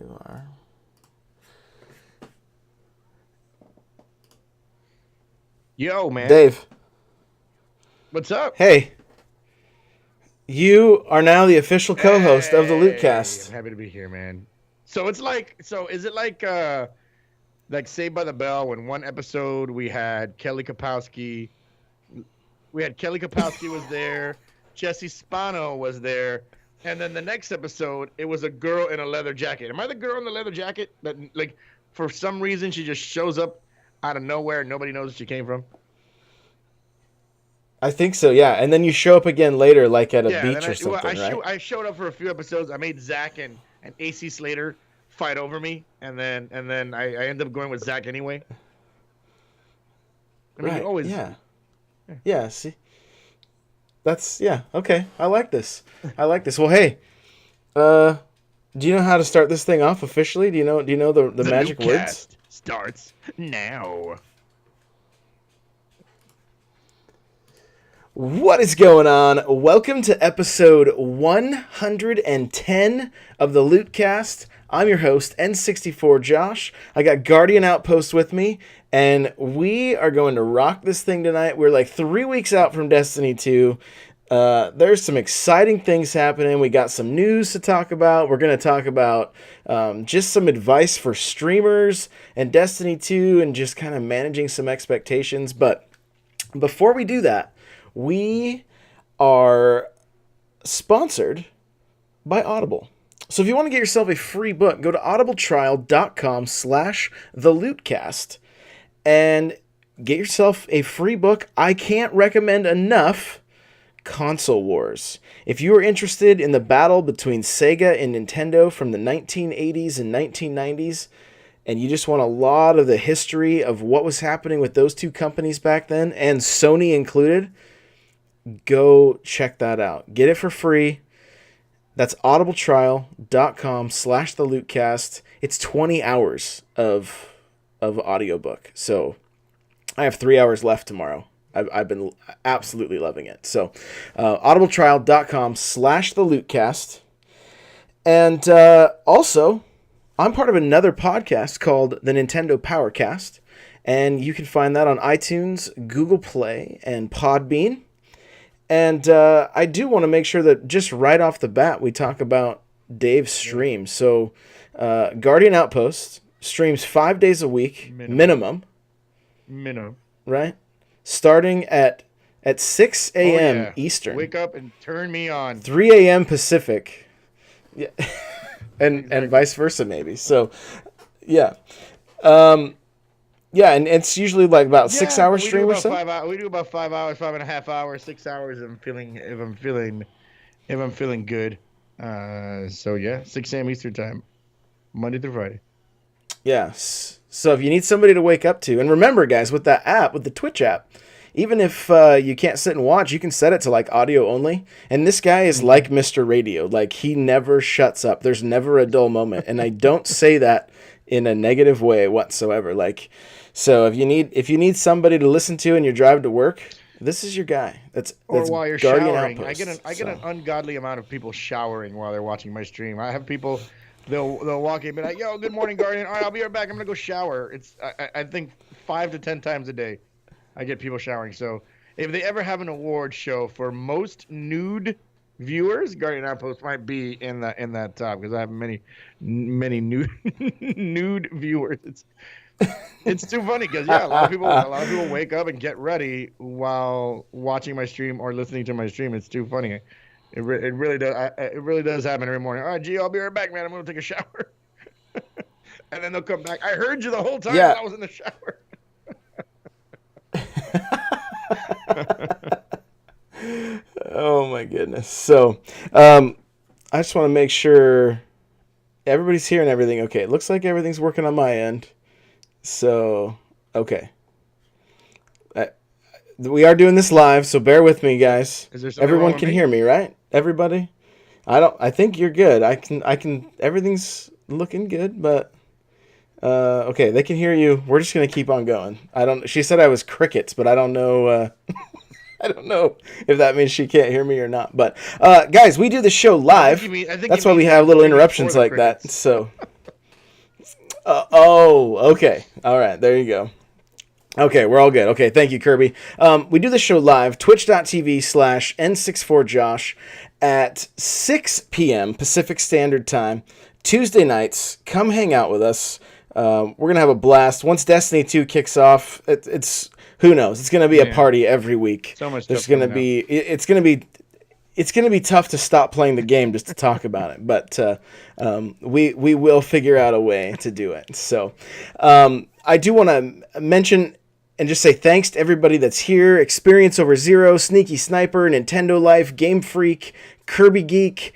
You are. Yo, man. Dave. What's up? Hey. You are now the official co-host of the Hey, I'm Lootcast. happy to be here, man. So is it like Saved by the Bell when one episode we had Kelly Kapowski was there, Jesse Spano was there, and then the next episode it was a girl in a leather jacket. Am I the girl in the leather jacket that like for some reason she just shows up out of nowhere and nobody knows where she came from? I think so, yeah. And then you show up again later, like at a Yeah, then beach or I something, right? I showed up for a few episodes. I made Zach and AC Slater fight over me, and then I ended up going with Zach anyway. I mean, you Right, always yeah. Yeah, see? Yeah, okay. I like this. Well, hey, uh, do you know how to start this thing off officially? Do you know the the magic words? Loopcast starts now. What is going on? Welcome to episode 110 of the Lootcast. I'm your host, N64 Josh. I got Guardian Outpost with me, and we are going to rock this thing tonight. We're like 3 weeks out from Destiny 2. There's some exciting things happening. We got some news to talk about. We're going to talk about just some advice for streamers and Destiny 2 and just kind of managing some expectations. But before we do that, we are sponsored by Audible. So if you want to get yourself a free book, go to audibletrial.com/thelootcast and get yourself a free book. I can't recommend enough Console Wars. If you are interested in the battle between Sega and Nintendo from the 1980s and 1990s, and you just want a lot of the history of what was happening with those two companies back then, and Sony included, go check that out. Get it for free. That's audibletrial.com/thelootcast. It's 20 hours of audiobook. So I have 3 hours left tomorrow. I've been absolutely loving it. So audibletrial.com/thelootcast. And also, I'm part of another podcast called the Nintendo Powercast. And you can find that on iTunes, Google Play, and Podbean. And I do want to make sure that just right off the bat, we talk about Dave's stream. So Guardian Outpost streams 5 days a week, minimum. Right? Starting at 6 a.m. Eastern. Wake up and turn me on. 3 a.m. Pacific. Yeah. and vice versa, maybe. So, yeah. Yeah, and it's usually like about 6 hours stream or so. We do about 5 hours, 5.5 hours, 6 hours. If I'm feeling good. So yeah, 6 a.m. Eastern time, Monday through Friday. Yes. So if you need somebody to wake up to, and remember, guys, with that app, with the Twitch app, even if you can't sit and watch, you can set it to like audio only. And this guy is like Mr. Radio. Like, he never shuts up. There's never a dull moment. And I don't say that in a negative way whatsoever. Like, so if you need somebody to listen to and you're driving to work, this is your guy. That's or while you're Guardian showering. Outpost. I get an ungodly amount of people showering while they're watching my stream. I have people, they'll walk in and be like, "Yo, good morning, Guardian. All right, I'll be right back. I'm gonna go shower." I think 5 to 10 times a day, I get people showering. So if they ever have an award show for most nude viewers, Guardian Outpost might be in that top because I have many nude nude viewers. It's too funny because a lot of people wake up and get ready while watching my stream or listening to my stream. It's too funny. It really does happen every morning. All right, G, I'll be right back, man. I'm gonna take a shower, and then they'll come back. I heard you the whole time while I was in the shower. Oh my goodness. So, I just want to make sure everybody's here and everything. Okay, it looks like everything's working on my end. So, okay. We are doing this live, so bear with me, guys. Everyone can hear me, right? Everybody? I think you're good. I can, everything's looking good, but, okay, they can hear you. We're just going to keep on going. She said I was crickets, but I don't know, I don't know if that means she can't hear me or not. But, guys, we do the show live. That's why we have little interruptions like that. So, Oh, okay. All right, there you go. Okay, we're all good. Okay, thank you, Kirby. We do the show live, twitch.tv/N64Josh at 6 p.m. Pacific Standard Time, Tuesday nights. Come hang out with us. We're going to have a blast. Once Destiny 2 kicks off, it's who knows? It's going to be a party every week. So much There's stuff going to coming be, it's going to be tough to stop playing the game just to talk about it, but we will figure out a way to do it. So I do want to mention and just say thanks to everybody that's here. Experience Over Zero, Sneaky Sniper, Nintendo Life, Game Freak, Kirby Geek,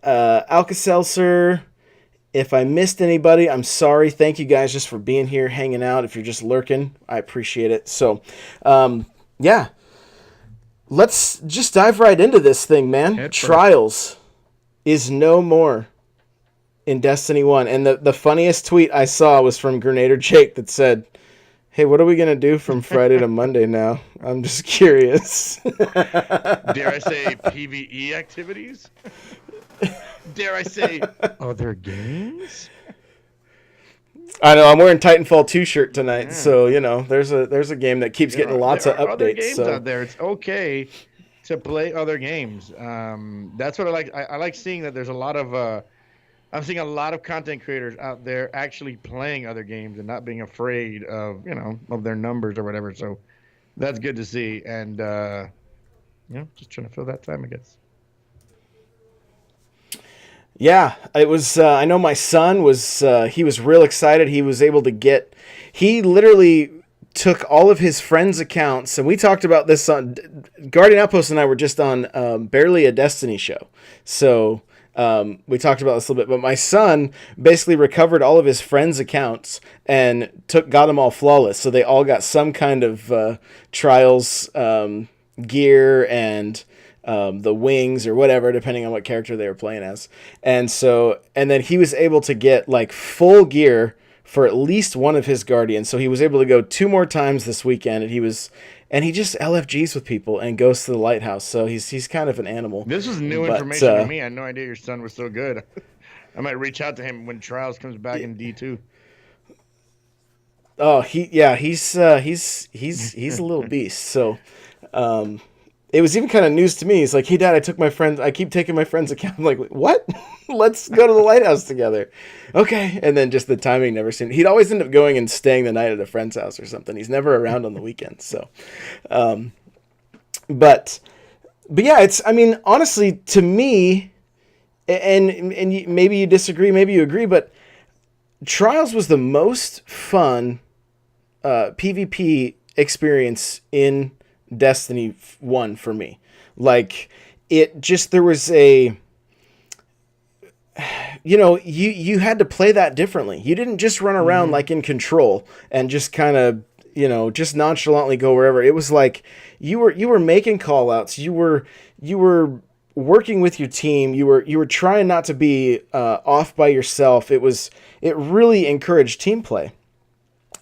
Alka-Seltzer. If I missed anybody, I'm sorry. Thank you guys just for being here, hanging out. If you're just lurking, I appreciate it. So, yeah. Let's just dive right into this thing, man. Trials is no more in Destiny 1. And the funniest tweet I saw was from Grenader Jake that said, hey, what are we going to do from Friday to Monday now? I'm just curious. Dare I say PvE activities? Dare I say other games? I know, I'm wearing Titanfall 2 shirt tonight, so, you know, there's a game that keeps getting lots of updates. Other games out there. It's okay to play other games. That's what I like. I like seeing that there's a lot of... I'm seeing a lot of content creators out there actually playing other games and not being afraid of, you know, of their numbers or whatever. So that's good to see. And, you know, just trying to fill that time, I guess. Yeah, it was, I know my son was, he was real excited. He was able to he literally took all of his friends' accounts, and we talked about this on, Guardian Outpost and I were just on Barely a Destiny show. So, we talked about this a little bit, but my son basically recovered all of his friends' accounts and got them all flawless. So they all got some kind of Trials gear and the wings or whatever, depending on what character they were playing as. And then he was able to get like full gear for at least one of his Guardians. So he was able to go 2 more times this weekend, and he just LFGs with people and goes to the lighthouse. So he's kind of an animal. This was new information to me. I had no idea your son was so good. I might reach out to him when Trials comes back in D2. Oh, he's a little beast. So, it was even kind of news to me. He's like, hey, Dad, I keep taking my friend's account. I'm like, what? Let's go to the lighthouse together. Okay. And then just the timing never seemed. He'd always end up going and staying the night at a friend's house or something. He's never around on the weekends. So, but yeah, I mean, honestly, to me, and maybe you disagree, maybe you agree, but Trials was the most fun PvP experience in Destiny 1 for me. Like, there was a, you know, you had to play that differently. You didn't just run around like in Control and just kind of, you know, just nonchalantly go wherever. It was like you were making call outs. You were working with your team. You were trying not to be off by yourself. It really encouraged team play.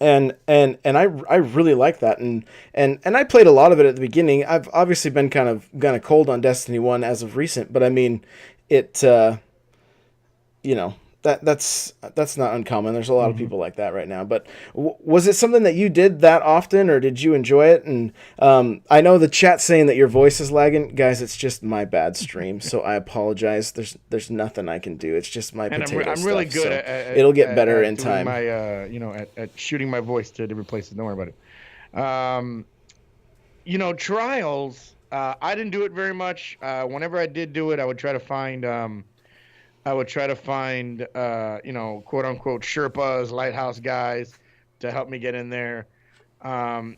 And I really like that, and I played a lot of it at the beginning. I've obviously been kind of cold on Destiny 1 as of recent, but I mean, it you know, that's not uncommon. There's a lot of people like that right now. But was it something that you did that often, or did you enjoy it? And I know the chat's saying that your voice is lagging, guys. It's just my bad stream, so I apologize. There's nothing I can do. It's just my potato I'm really stuff, good so at it'll get better in time. My at shooting my voice to different places. Don't worry about it. You know, Trials. I didn't do it very much. Whenever I did do it, I would try to find. You know, quote unquote Sherpas, lighthouse guys to help me get in there. Yeah,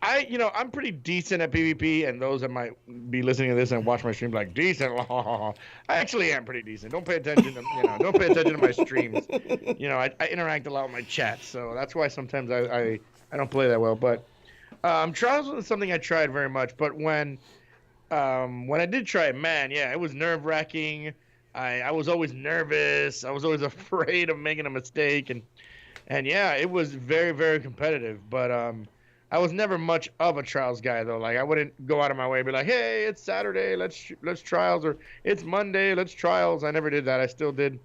I'm pretty decent at PvP, and those that might be listening to this and watch my stream like decent. I actually am pretty decent. Don't pay attention to my streams. You know, I interact a lot with my chat, so that's why sometimes I don't play that well. But Trials wasn't something I tried very much. But when I did try it, man, yeah, it was nerve-wracking. I was always nervous. I was always afraid of making a mistake, and yeah, it was very, very competitive. But I was never much of a Trials guy though. Like, I wouldn't go out of my way and be like, hey, it's Saturday, let's Trials, or it's Monday, let's Trials. I never did that. I still did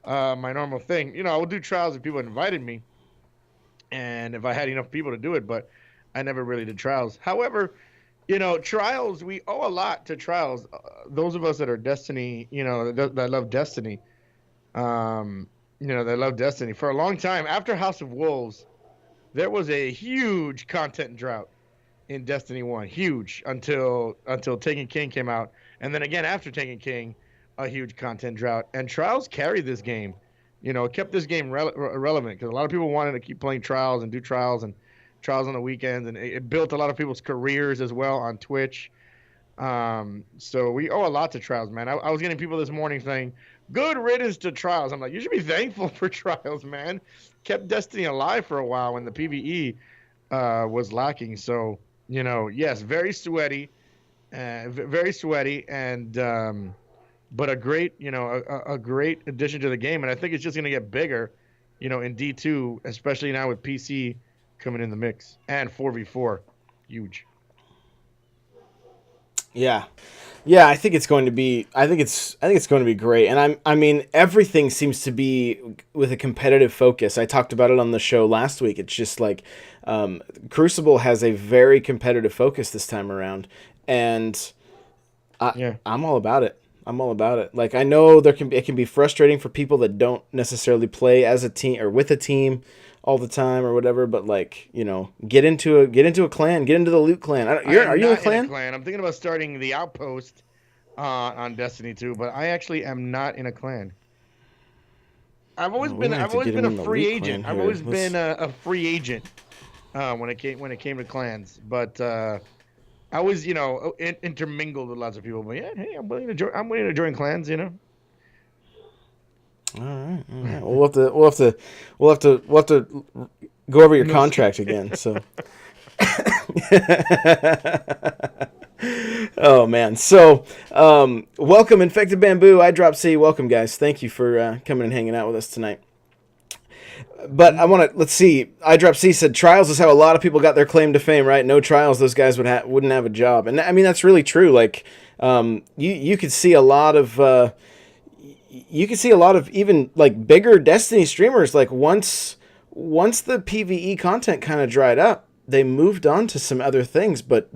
my normal thing. I would do trials if people invited me, and if I had enough people to do it. But I never really did trials. However, trials, we owe a lot to trials. Those of us that are Destiny, that love Destiny, that love Destiny for a long time. After House of Wolves, there was a huge content drought in Destiny 1, huge until Taken King came out, and then again after Taken King, a huge content drought. And Trials carried this game. It kept this game relevant because a lot of people wanted to keep playing Trials and do Trials and Trials on the weekends, and it built a lot of people's careers as well on Twitch. So we owe a lot to Trials, man. I was getting people this morning saying, "Good riddance to Trials." I'm like, you should be thankful for Trials, man. Kept Destiny alive for a while when the PvE was lacking. So yes, very sweaty, and but a great, a great addition to the game, and I think it's just going to get bigger, in D2, especially now with PC coming in the mix and 4v4, huge. Yeah. Yeah, I think it's going to be. I think it's going to be great, and I mean, everything seems to be with a competitive focus. I talked about it on the show last week. It's just like Crucible has a very competitive focus this time around, and I'm all about it. I'm all about it. Like, I know it can be frustrating for people that don't necessarily play as a team or with a team all the time or whatever, but like, get into a clan, get into the Loot clan. Are you in a clan? I'm thinking about starting the Outpost on Destiny 2, but I actually am not in a clan. I've always been a free agent. I've always been a free agent when it came to clans, but I was, intermingled with lots of people. But yeah, hey, I'm willing to join clans. All right. We'll have to go over your contract again. So. Oh man. So, welcome, Infected Bamboo. iDropC. Welcome, guys. Thank you for coming and hanging out with us tonight. But I want to, let's see. iDropC said Trials is how a lot of people got their claim to fame, right? No Trials, those guys wouldn't have a job. And I mean, that's really true. Like, you could see a lot of even like bigger Destiny streamers. Like once the PvE content kind of dried up, they moved on to some other things. But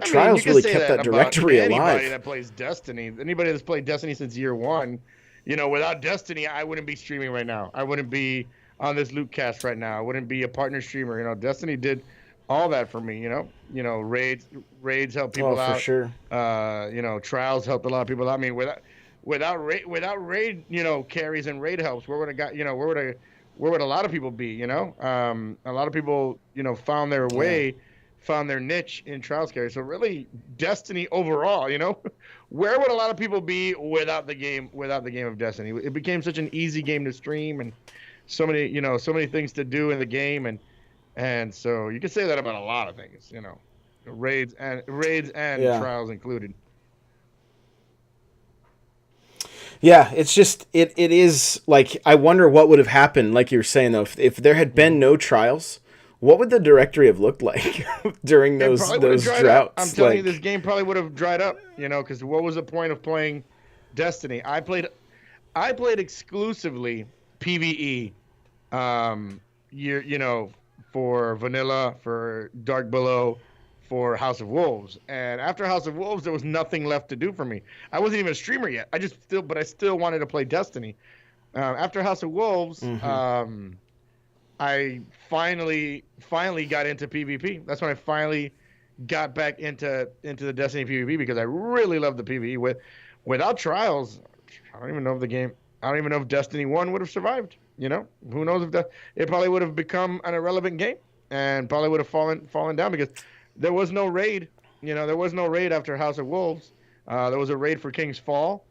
Trials really kept that directory alive. Anybody that plays Destiny, anybody that's played Destiny since year one, without Destiny, I wouldn't be streaming right now. I wouldn't be on this Lootcast right now. I wouldn't be a partner streamer. Destiny did all that for me. Raids helped people out. For sure. Trials helped a lot of people out. I mean, without raid, carries and raid helps, where would a lot of people be? A lot of people, found their way, found their niche in Trials carry. So really, Destiny overall, where would a lot of people be without the game of Destiny? It became such an easy game to stream, and so many things to do in the game, and so you can say that about a lot of things, raids and Trials included. Yeah, it's just it is like, I wonder what would have happened, like you were saying though, if there had been no Trials, what would the directory have looked like during those droughts? I'm telling you, this game probably would have dried up, because what was the point of playing Destiny? I played exclusively PvE, for Vanilla, for Dark Below, for House of Wolves. And after House of Wolves, there was nothing left to do for me. I wasn't even a streamer yet. I still wanted to play Destiny. After House of Wolves, I finally got into PvP. That's when I finally got back into the Destiny PvP, because I really love the PvE. Without Trials, I don't even know if Destiny 1 would have survived. Who knows if it probably would have become an irrelevant game and probably would have fallen down, because there was no raid. There was no raid after House of Wolves. There was a raid for King's Fall,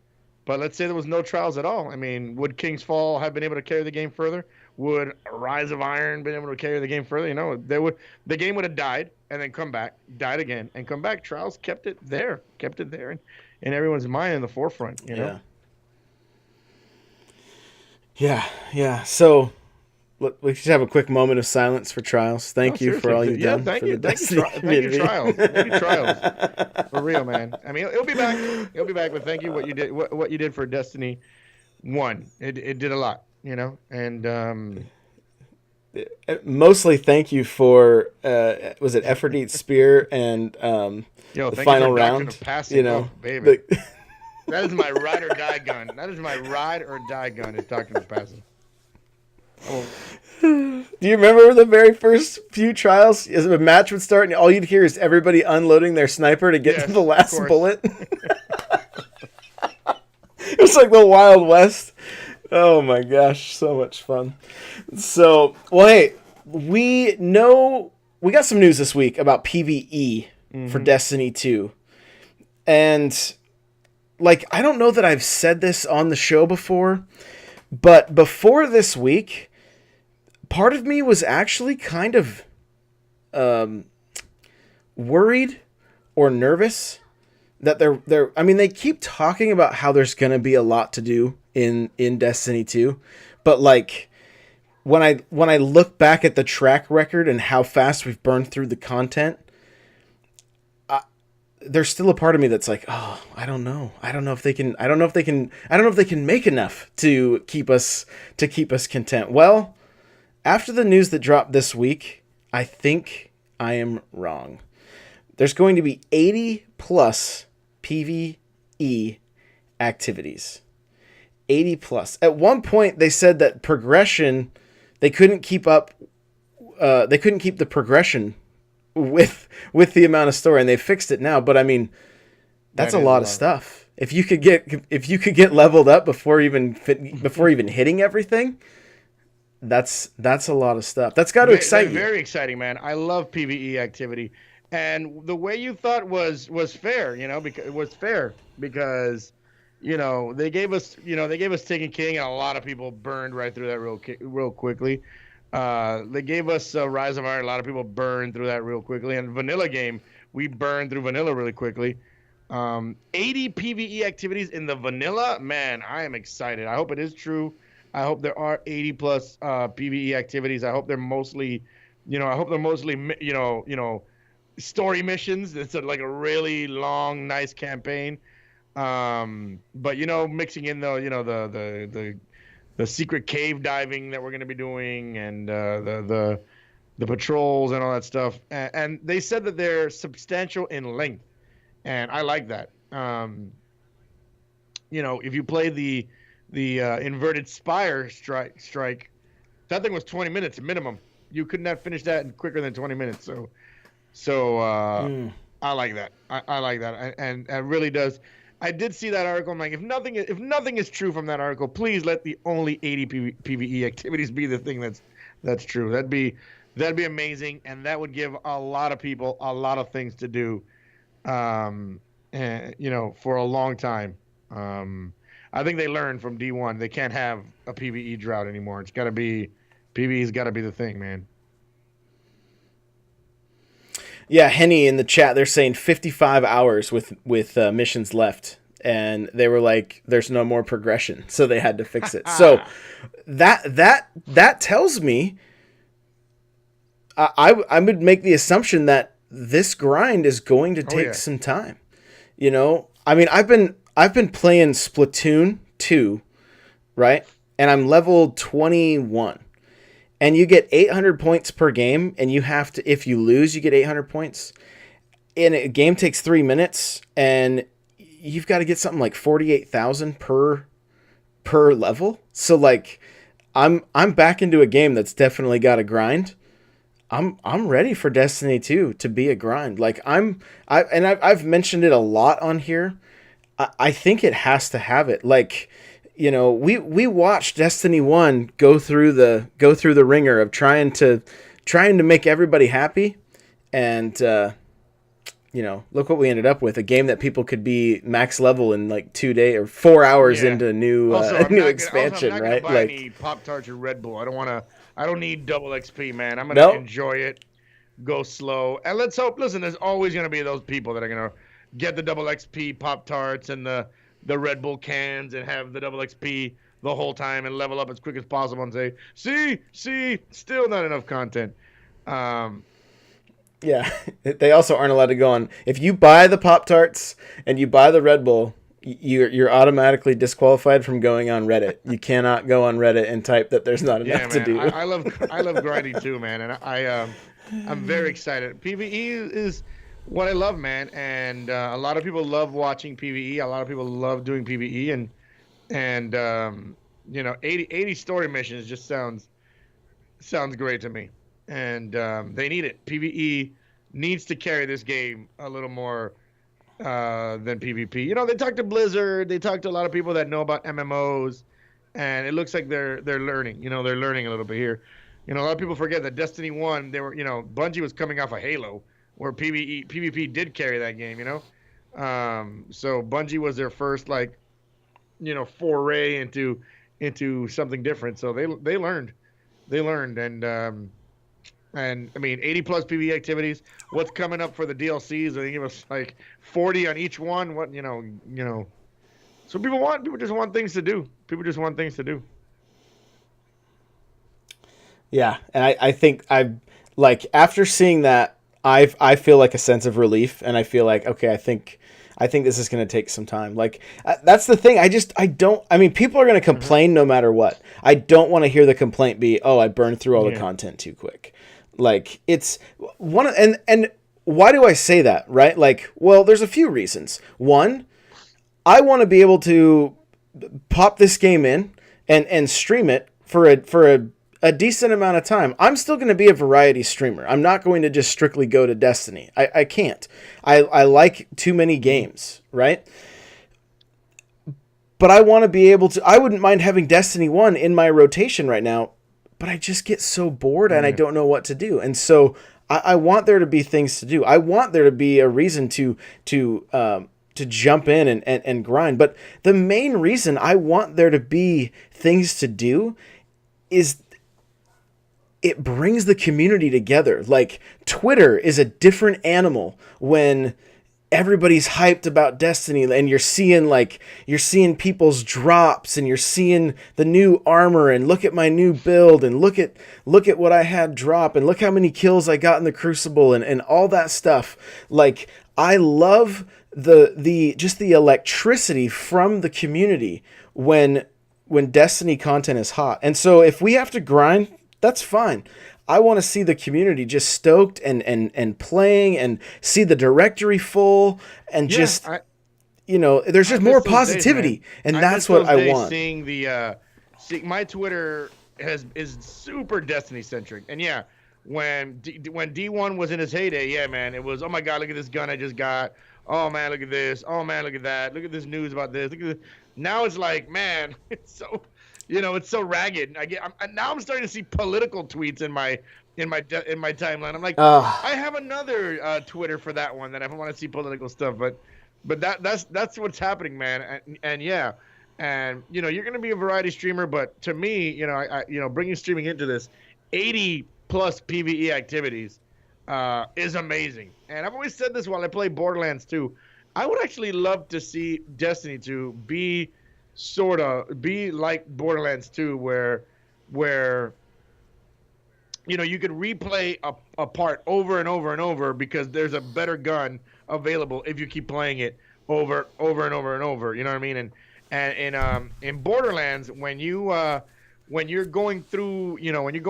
but let's say there was no Trials at all. I mean, would King's Fall have been able to carry the game further? Would Rise of Iron been able to carry the game further? The game would have died and then come back, died again and come back. Trials kept it there in everyone's mind, in the forefront. Yeah. So we should have a quick moment of silence for Trials. Thank you for all you've done. Thank you, Trials. Thank you, Trials. For real, man. I mean, it'll be back. But thank you what you did for Destiny one. It did a lot, and Mostly thank you for was it Effort Eat Spear and the thank you for final Doctrine round. of Passing. Oh, baby. The, That is my ride or die gun. That is my ride or die gun. Is Doctrine of Passing. Oh, do you remember the very first few trials? As a match would start, and all you'd hear is everybody unloading their sniper to get to yes, the of last course. bullet. It was like the Wild West. Oh my gosh, so much fun. So, well, hey, we got some news this week about PvE for Destiny 2. And, like, I don't know that I've said this on the show before, but before this week, part of me was actually kind of worried or nervous that I mean, they keep talking about how there's going to be a lot to do in Destiny 2, but like when I look back at the track record and how fast we've burned through the content, there's still a part of me that's like, oh, I don't know if they can make enough to keep us content. Well, after the news that dropped this week, I think I am wrong. There's going to be 80 plus PvE activities. 80 plus. At one point, they said that progression, they couldn't keep up. They couldn't keep the progression with the amount of story, and they fixed it now. But I mean, that's a lot of stuff. If you could get leveled up before even hitting everything, that's a lot of stuff. That's got to excite you. Very exciting, man. I love PvE activity, and the way you thought was fair. Because it was fair because they gave us Taken King, and a lot of people burned right through that real quickly. They gave us Rise of Iron. A lot of people burned through that real quickly. And Vanilla game, we burned through Vanilla really quickly. 80 PvE activities in the Vanilla, man, I am excited. I hope it is true. I hope there are 80 plus PvE activities. I hope they're mostly, story missions. It's like a really long, nice campaign. But mixing in the secret cave diving that we're going to be doing, and the patrols and all that stuff. And they said that they're substantial in length, and I like that. If you play the inverted spire strike, that thing was 20 minutes minimum. You could not finish that in quicker than 20 minutes. So I like that. I like that, and it really does. I did see that article. I'm like, if nothing is true from that article, please let the only 80 PvE activities be the thing that's true. That'd be amazing, and that would give a lot of people a lot of things to do, for a long time. I think they learned from D1 they can't have a PvE drought anymore. It's got to be PvE's got to be the thing, man. Yeah, Henny in the chat, they're saying 55 hours with missions left, and they were like, "There's no more progression," so they had to fix it. So that tells me, I would make the assumption that this grind is going to take some time. I mean, I've been playing Splatoon 2, right, and I'm level 21. And you get 800 points per game, and you have to, if you lose, you get 800 points. And a game takes 3 minutes, and you've got to get something like 48,000 per level. So like, I'm back into a game that's definitely got a grind. I'm ready for Destiny 2 to be a grind. Like I've mentioned it a lot on here. I think it has to have it. Like, we watched Destiny 1 go through the ringer of trying to make everybody happy, and look what we ended up with, a game that people could be max level in like 2 days or 4 hours into new expansion, I'm not right? Buy like any Pop-Tarts or Red Bull. I don't need double XP, man. I'm gonna enjoy it, go slow, and let's hope. Listen, there's always gonna be those people that are gonna get the double XP Pop-Tarts and the Red Bull cans and have the double XP the whole time and level up as quick as possible and say, see, still not enough content. Yeah, they also aren't allowed to go on. If you buy the Pop-Tarts and you buy the Red Bull, you're automatically disqualified from going on Reddit. You cannot go on Reddit and type that there's not Yeah, enough to man. do. I love grinding too, man. And I'm very excited. PvE is what I love, man. And a lot of people love watching PvE. A lot of people love doing PvE, and 80 story missions just sounds great to me. And they need it. PvE needs to carry this game a little more than PvP. They talked to Blizzard. They talked to a lot of people that know about MMOs, and it looks like they're learning. They're learning a little bit here. A lot of people forget that Destiny 1, they were, Bungie was coming off of Halo, where PvP did carry that game. So Bungie was their first foray into something different. So they learned, and I mean 80 plus PvE activities. What's coming up for the DLCs? They give us like 40 on each one. So people just want things to do. People just want things to do. Yeah, and I think after seeing that, I feel like a sense of relief, and I feel like, okay, I think this is going to take some time. That's the thing. I mean, people are going to complain no matter what. I don't want to hear the complaint be, oh, I burned through all the content too quick. It's one, and why do I say that, right? Well, there's a few reasons. One, I want to be able to pop this game in and stream it for a decent amount of time. I'm still going to be a variety streamer. I'm not going to just strictly go to Destiny. I can't. I like too many games, right? But I want to be able to... I wouldn't mind having Destiny 1 in my rotation right now, but I just get so bored and I don't know what to do. And so I want there to be things to do. I want there to be a reason to jump in and grind. But the main reason I want there to be things to do is it brings the community together. Twitter is a different animal when everybody's hyped about Destiny and you're seeing people's drops and you're seeing the new armor and look at my new build and look at what I had drop and look how many kills I got in the Crucible and all that stuff. I love the just the electricity from the community when Destiny content is hot. And so if we have to grind, that's fine. I want to see the community just stoked and playing and see the directory full and there's just more positivity, days, and that's what I want. Seeing my Twitter is super Destiny centric, and when D1 was in his heyday, man, it was, oh my god, look at this gun I just got. Oh man, look at this. Oh man, look at that. Look at this news about this. Look at this. Now it's like, man, it's so. It's so ragged. Now I'm starting to see political tweets in my timeline. I'm like, I have another Twitter for that one that I want to see political stuff. But that's what's happening, man. And you're gonna be a variety streamer, but to me, I bringing streaming into this, 80 plus PvE activities is amazing. And I've always said this while I play Borderlands 2. I would actually love to see Destiny 2 be like Borderlands 2 where you could replay a part over and over and over because there's a better gun available if you keep playing it over and over and over. You know what I mean? And in Borderlands, when you're going through when you're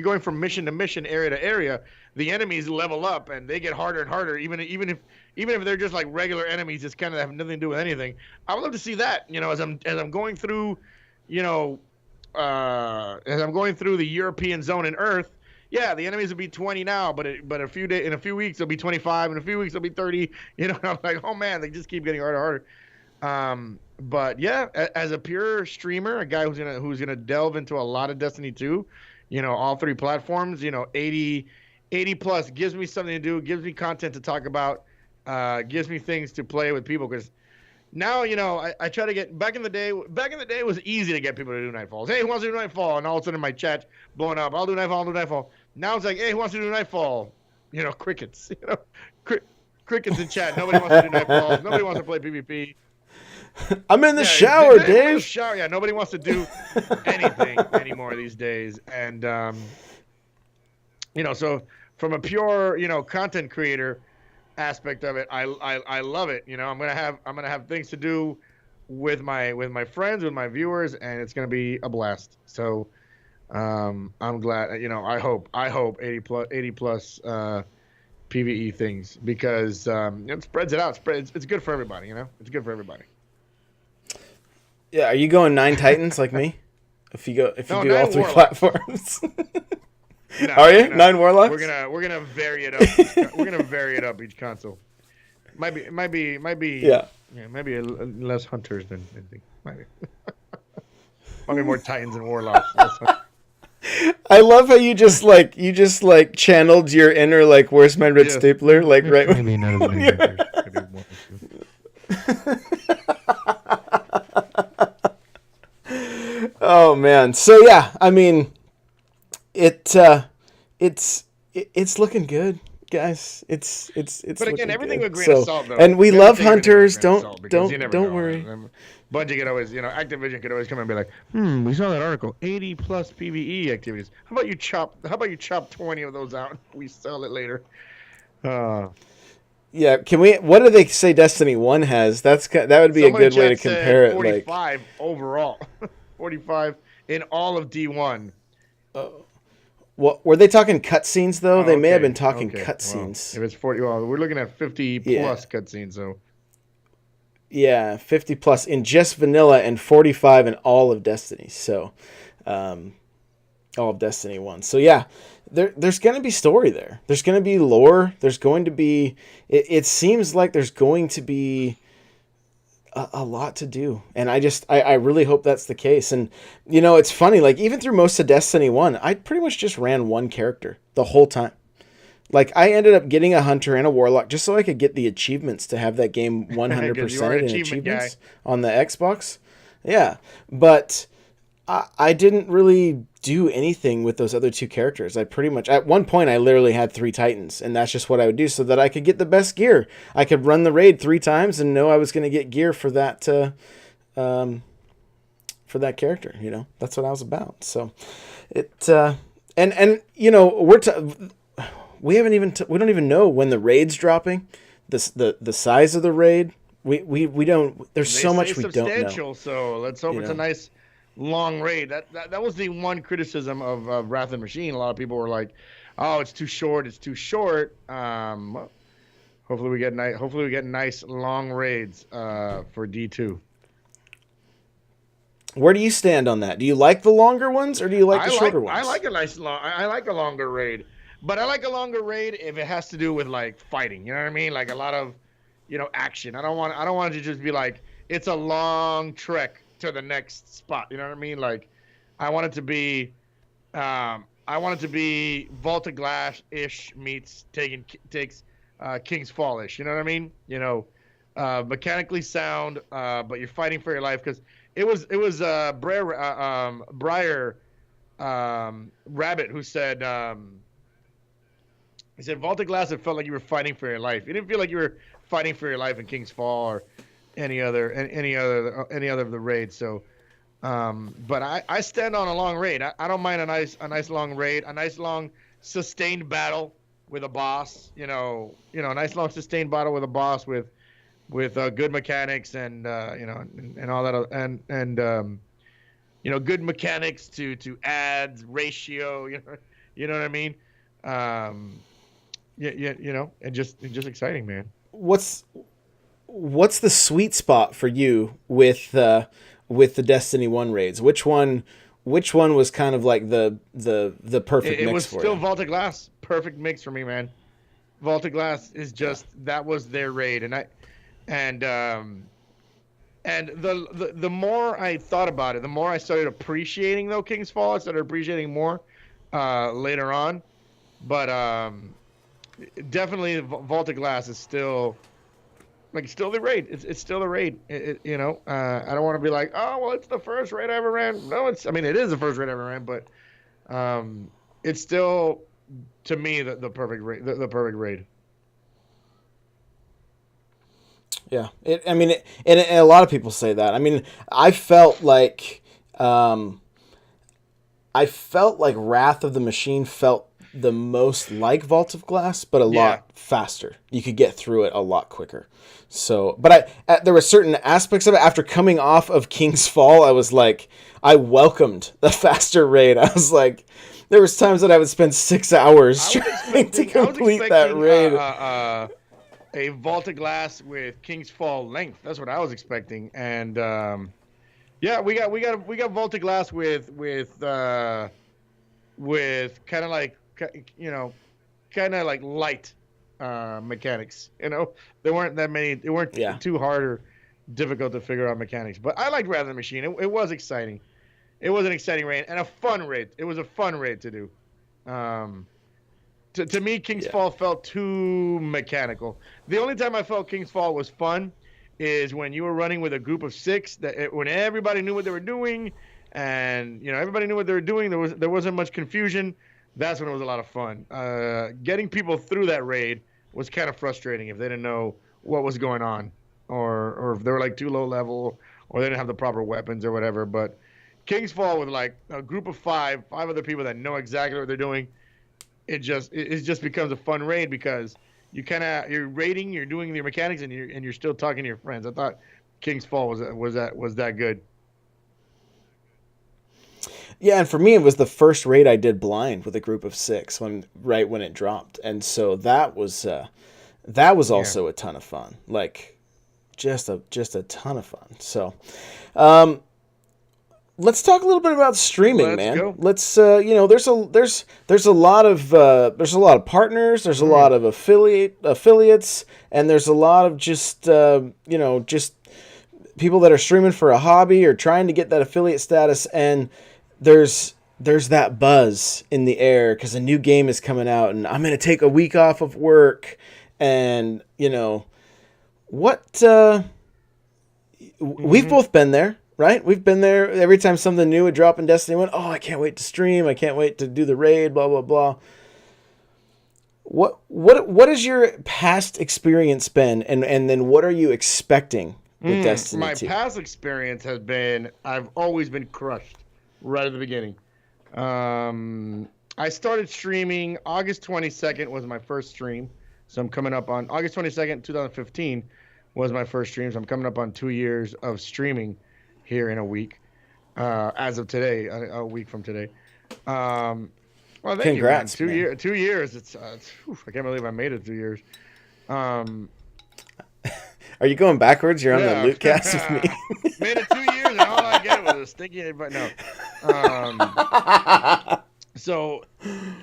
going from mission to mission, area to area, the enemies level up and they get harder and harder, even if they're just like regular enemies, just kind of have nothing to do with anything. I would love to see that, as I'm going through, as I'm going through the European zone in Earth. Yeah, the enemies will be 20 now, but in a few weeks they'll be 25, in a few weeks they'll be 30. I'm like, oh man, they just keep getting harder and harder. But yeah, as a pure streamer, a guy who's gonna delve into a lot of Destiny 2, all three platforms, 80 plus gives me something to do, gives me content to talk about. Gives me things to play with people, because now I try to get back in the day it was easy to get people to do Nightfalls. Hey, who wants to do Nightfall? And all of a sudden my chat blowing up, I'll do Nightfall. Now it's like, hey, who wants to do Nightfall? Crickets. Crickets in chat. Nobody wants to do Nightfall. Nobody wants to play PvP. I'm in the shower, Dave. Shower. Yeah, nobody wants to do anything anymore these days. And so from a pure content creator, aspect of it, I love it. You know, I'm gonna have things to do with my friends, with my viewers, and it's gonna be a blast. So I'm glad. You know, I hope 80 plus PVE things because it spreads it out. It's good for everybody. You know, it's good for everybody. Yeah, are you going 9 Titans like me? If you No, do all 3 warlocks. platforms. No, Are you 9 warlocks? We're gonna vary it up. We're gonna vary it up each console. Might be. Yeah. Yeah, maybe less hunters than anything. Might be more Titans and warlocks. I love how you just like channeled your inner like where's my red stapler like right maybe not as many hunters. Maybe one or two. Oh man. So yeah, I mean it's looking good, guys. It's But again, everything good. with grain of salt though. And we love hunters. Don't worry. Bungie could always, you know, Activision could always come and be like, we saw that article, 80 plus PvE activities. How about you chop 20 of those out? We sell it later. Yeah, what do they say Destiny 1 has? That would be a good way to compare it. 45 overall. 45 in all of D1. Well, were they talking cutscenes though? They may have been talking cutscenes. Well, if it's 40, well, we're looking at 50 plus cutscenes, so. Yeah, 50 plus in just vanilla and 45 in all of Destiny. So, all of Destiny 1. So yeah, there's going to be story there. There's going to be lore. There's going to be. It seems like there's going to be a lot to do, and I really hope that's the case. And you know, it's funny. Like even through most of Destiny 1, I pretty much just ran one character the whole time. Like I ended up getting a hunter and a warlock just so I could get the achievements to have that game 100% in achievements on the Xbox. Yeah, but I didn't really do anything with those other 2 characters. I pretty much at one point I literally had 3 Titans, and that's just what I would do so that I could get the best gear. I could run the raid 3 times and know I was going to get gear for that character. You know, that's what I was about. So and you know we haven't even we don't even know when the raid's dropping, the size of the raid. We don't. There's so much we don't know. So let's hope it's a nice long raid. That was the one criticism of Wrath of the Machine. A lot of people were like, "Oh, it's too short. It's too short." Hopefully we get nice long raids for D2. Where do you stand on that? Do you like the longer ones or do you like the shorter ones? I like I like a longer raid. But I like a longer raid if it has to do with like fighting. You know what I mean? Like a lot of, you know, action. I don't want it to just be like it's a long trek to the next spot. You know what I mean? Like I want it to be Vault of Glass-ish meets takes King's Fall-ish. You know what I mean? You know, mechanically sound, but you're fighting for your life because it was Briar Rabbit who said. He said, Vault of Glass, it felt like you were fighting for your life. It didn't feel like you were fighting for your life in King's Fall or any other of the raids. So, but I stand on a long raid. I don't mind a nice long raid, a nice long sustained battle with a boss. You know, a nice long sustained battle with a boss with good mechanics and you know and all that and you know good mechanics to adds ratio. You know what I mean. Yeah, you know, and just exciting, man. What's the sweet spot for you with the Destiny 1 raids? Which one was kind of like the perfect mix for you? It was still Vault of Glass. Perfect mix for me, man. Vault of Glass is just that was their raid, and the more I thought about it, the more I started appreciating though King's Fall. I started appreciating more later on, but definitely Vault of Glass is still the raid. It's still the raid. You know, I don't want to be like, oh well, it's the first raid I ever ran. No, it is the first raid I ever ran, but it's still to me the perfect raid. The perfect raid. Yeah, and a lot of people say that. I mean, I felt like Wrath of the Machine felt the most like Vault of Glass, but a Yeah. lot faster. You could get through it a lot quicker. So, but there were certain aspects of it. After coming off of King's Fall, I was like, I welcomed the faster raid. I was like, there was times that I would spend 6 hours trying to complete that raid. A Vault of Glass with King's Fall length. That's what I was expecting, and yeah, we got Vault of Glass with kind of like kind of like light mechanics. There weren't that many. They weren't too hard or difficult to figure out mechanics. But I liked Rather Than Machine. It was exciting. It was an exciting raid and a fun raid. It was a fun raid to do. To me, King's Fall felt too mechanical. The only time I felt King's Fall was fun is when you were running with a group of 6. When everybody knew what they were doing, and everybody knew what they were doing. There wasn't much confusion. That's when it was a lot of fun. Getting people through that raid was kind of frustrating if they didn't know what was going on, or if they were like too low level, or they didn't have the proper weapons or whatever. But King's Fall with like a group of five other people that know exactly what they're doing, it just becomes a fun raid because you're raiding, you're doing your mechanics, and you're still talking to your friends. I thought King's Fall was that good. Yeah, and for me, it was the first raid I did blind with a group of 6 right when it dropped, and so that was also a ton of fun. Like, just a ton of fun. So, let's talk a little bit about streaming, man. Go. Let's there's a lot of partners, there's a lot of affiliates, and there's a lot of just people that are streaming for a hobby or trying to get that affiliate status, and there's that buzz in the air because a new game is coming out and I'm going to take a week off of work, and we've both been there. Right? We've been there. Every time something new would drop in Destiny 1, I can't wait to stream. I can't wait to do the raid, blah, blah, blah. What has your past experience been, and then what are you expecting with Destiny 2? My past experience has been, I've always been crushed right at the beginning. I started streaming August 22nd was my first stream. So I'm coming up on August 22nd, 2015 was my first stream. So I'm coming up on 2 years of streaming here in a week, as of today, a week from today. Well, thank Congrats, you, man. 2 years. It's I can't believe I made it 2 years. Are you going backwards? You're on the loot cast with me. Made it 2 years, and all I get was a stinky. But no. So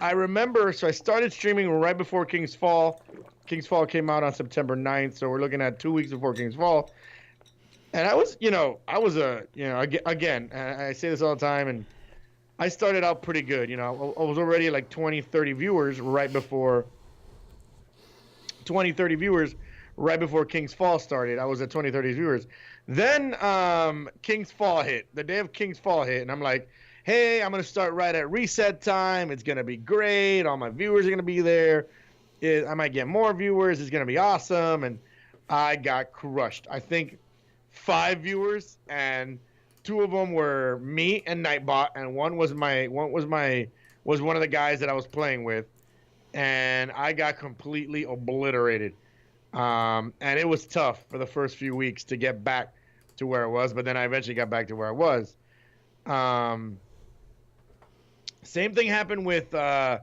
I remember. So I started streaming right before King's Fall. King's Fall came out on September 9th, so we're looking at 2 weeks before King's Fall. And I was again, I say this all the time, and I started out pretty good. I was already like 20, 30 viewers right before King's Fall started. I was at 20, 30 viewers. Then King's Fall hit. The day of King's Fall hit, and I'm like, hey, I'm going to start right at reset time. It's going to be great. All my viewers are going to be there. I might get more viewers. It's going to be awesome. And I got crushed. I think 5 viewers, and 2 of them were me and Nightbot, and one was one of the guys that I was playing with, and I got completely obliterated. And it was tough for the first few weeks to get back to where I was, but then I eventually got back to where I was. Same thing happened with the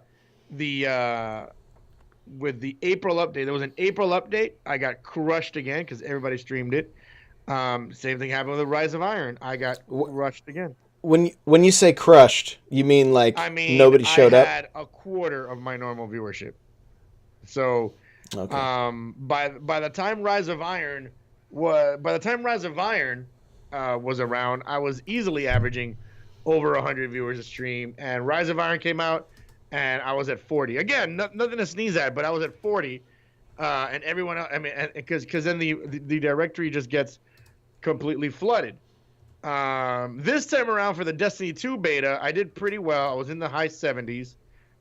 April update. There was an April update. I got crushed again because everybody streamed it. Same thing happened with the Rise of Iron. I got rushed again. When you say crushed, you mean nobody showed up? I had a quarter of my normal viewership. So, okay. By the time Rise of Iron was around, I was easily averaging over 100 viewers a stream. And Rise of Iron came out, and I was at 40. Again, nothing to sneeze at, but I was at 40. And everyone else, because then the directory just gets completely flooded. This time around for the Destiny 2 beta, I did pretty well. I was in the high 70s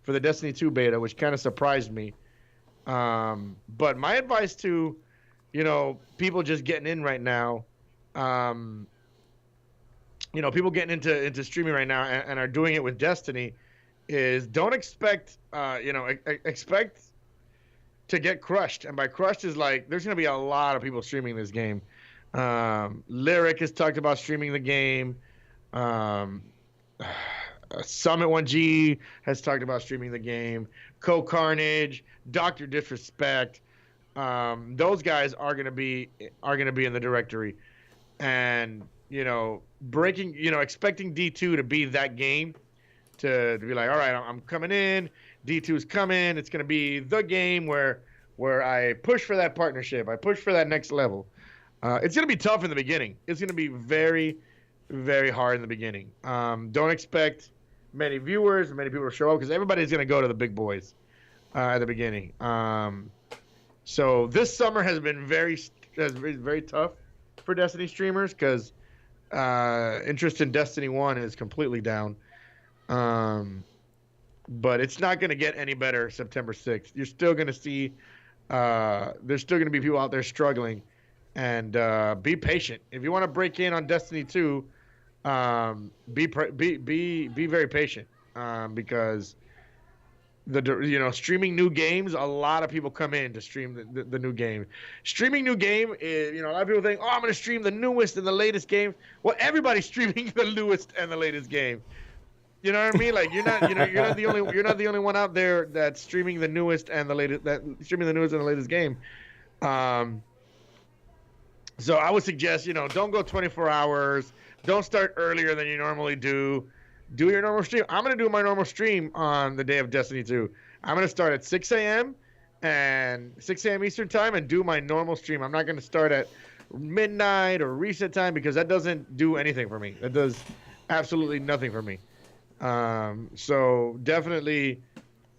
for the Destiny 2 beta, which kind of surprised me. But my advice to, people just getting in right now, people getting into streaming right now and are doing it with Destiny is don't expect, expect to get crushed. And by crushed is like there's going to be a lot of people streaming this game. Lyric has talked about streaming the game. Um, Summit 1G has talked about streaming the game. Co Carnage, Doctor Disrespect. Those guys are gonna be in the directory, and expecting D2 to be that game, to be like, all right, I'm coming in. D2's coming. It's gonna be the game where I push for that partnership. I push for that next level. It's gonna be tough in the beginning. It's gonna be very, very hard in the beginning. Don't expect many viewers, many people to show up because everybody's gonna go to the big boys at the beginning. So this summer has been very tough for Destiny streamers because interest in Destiny 1 is completely down. But it's not going to get any better September 6th. You're still going to see there's still going to be people out there struggling, and be patient. If you want to break in on Destiny 2, be very patient, because streaming new games, a lot of people come in to stream the new game. Streaming new game is, a lot of people think, oh, I'm going to stream the newest and the latest game. Well, everybody's streaming the newest and the latest game. You know what I mean? Like you're not the only one out there that's streaming the newest and the latest game. So I would suggest, don't go 24 hours. Don't start earlier than you normally do. Do your normal stream. I'm going to do my normal stream on the day of Destiny 2. I'm going to start at 6 a.m. and 6 a.m. Eastern time and do my normal stream. I'm not going to start at midnight or reset time because that doesn't do anything for me. That does absolutely nothing for me. So definitely,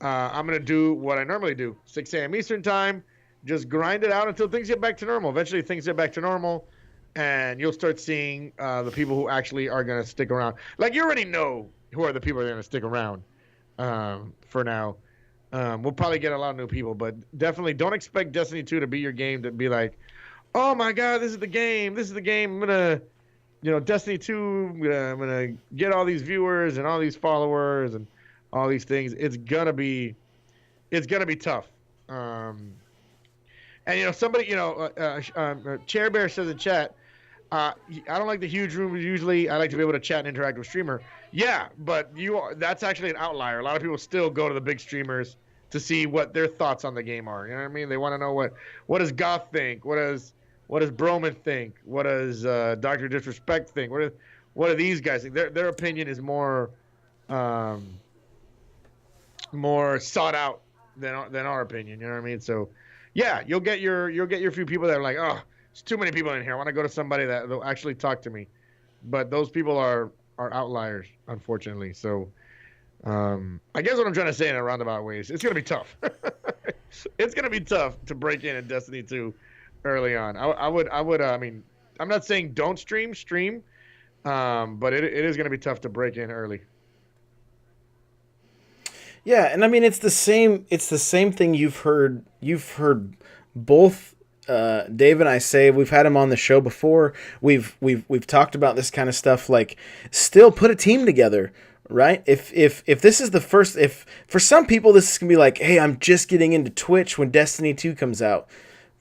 I'm going to do what I normally do. 6 a.m. Eastern time. Just grind it out until things get back to normal. Eventually things get back to normal, and you'll start seeing the people who actually are going to stick around. Like, you already know who are the people that are going to stick around for now. We'll probably get a lot of new people, but definitely don't expect Destiny 2 to be your game to be like, oh my God, this is the game. This is the game. I'm going to, Destiny 2, I'm going to get all these viewers and all these followers and all these things. It's going to be tough. And, somebody, Chair Bear says in chat, I don't like the huge rooms usually. I like to be able to chat and interact with streamer. Yeah, but that's actually an outlier. A lot of people still go to the big streamers to see what their thoughts on the game are. You know what I mean? They want to know what does Goth think? What does Broman think? What does Dr. Disrespect think? What do these guys think? Their opinion is more sought out than our opinion. You know what I mean? So yeah, you'll get your few people that are like, oh, there's too many people in here. I want to go to somebody that will actually talk to me. But those people are outliers, unfortunately. So I guess what I'm trying to say in a roundabout way is it's going to be tough. It's going to be tough to break in Destiny 2 early on. I mean, I'm not saying don't stream, but it is going to be tough to break in early. Yeah, and I mean it's the same thing you've heard both Dave and I say. We've had him on the show before. We've talked about this kind of stuff. Like, still put a team together, right? If this is the first, if for some people this is gonna be like, hey, I'm just getting into Twitch when Destiny 2 comes out.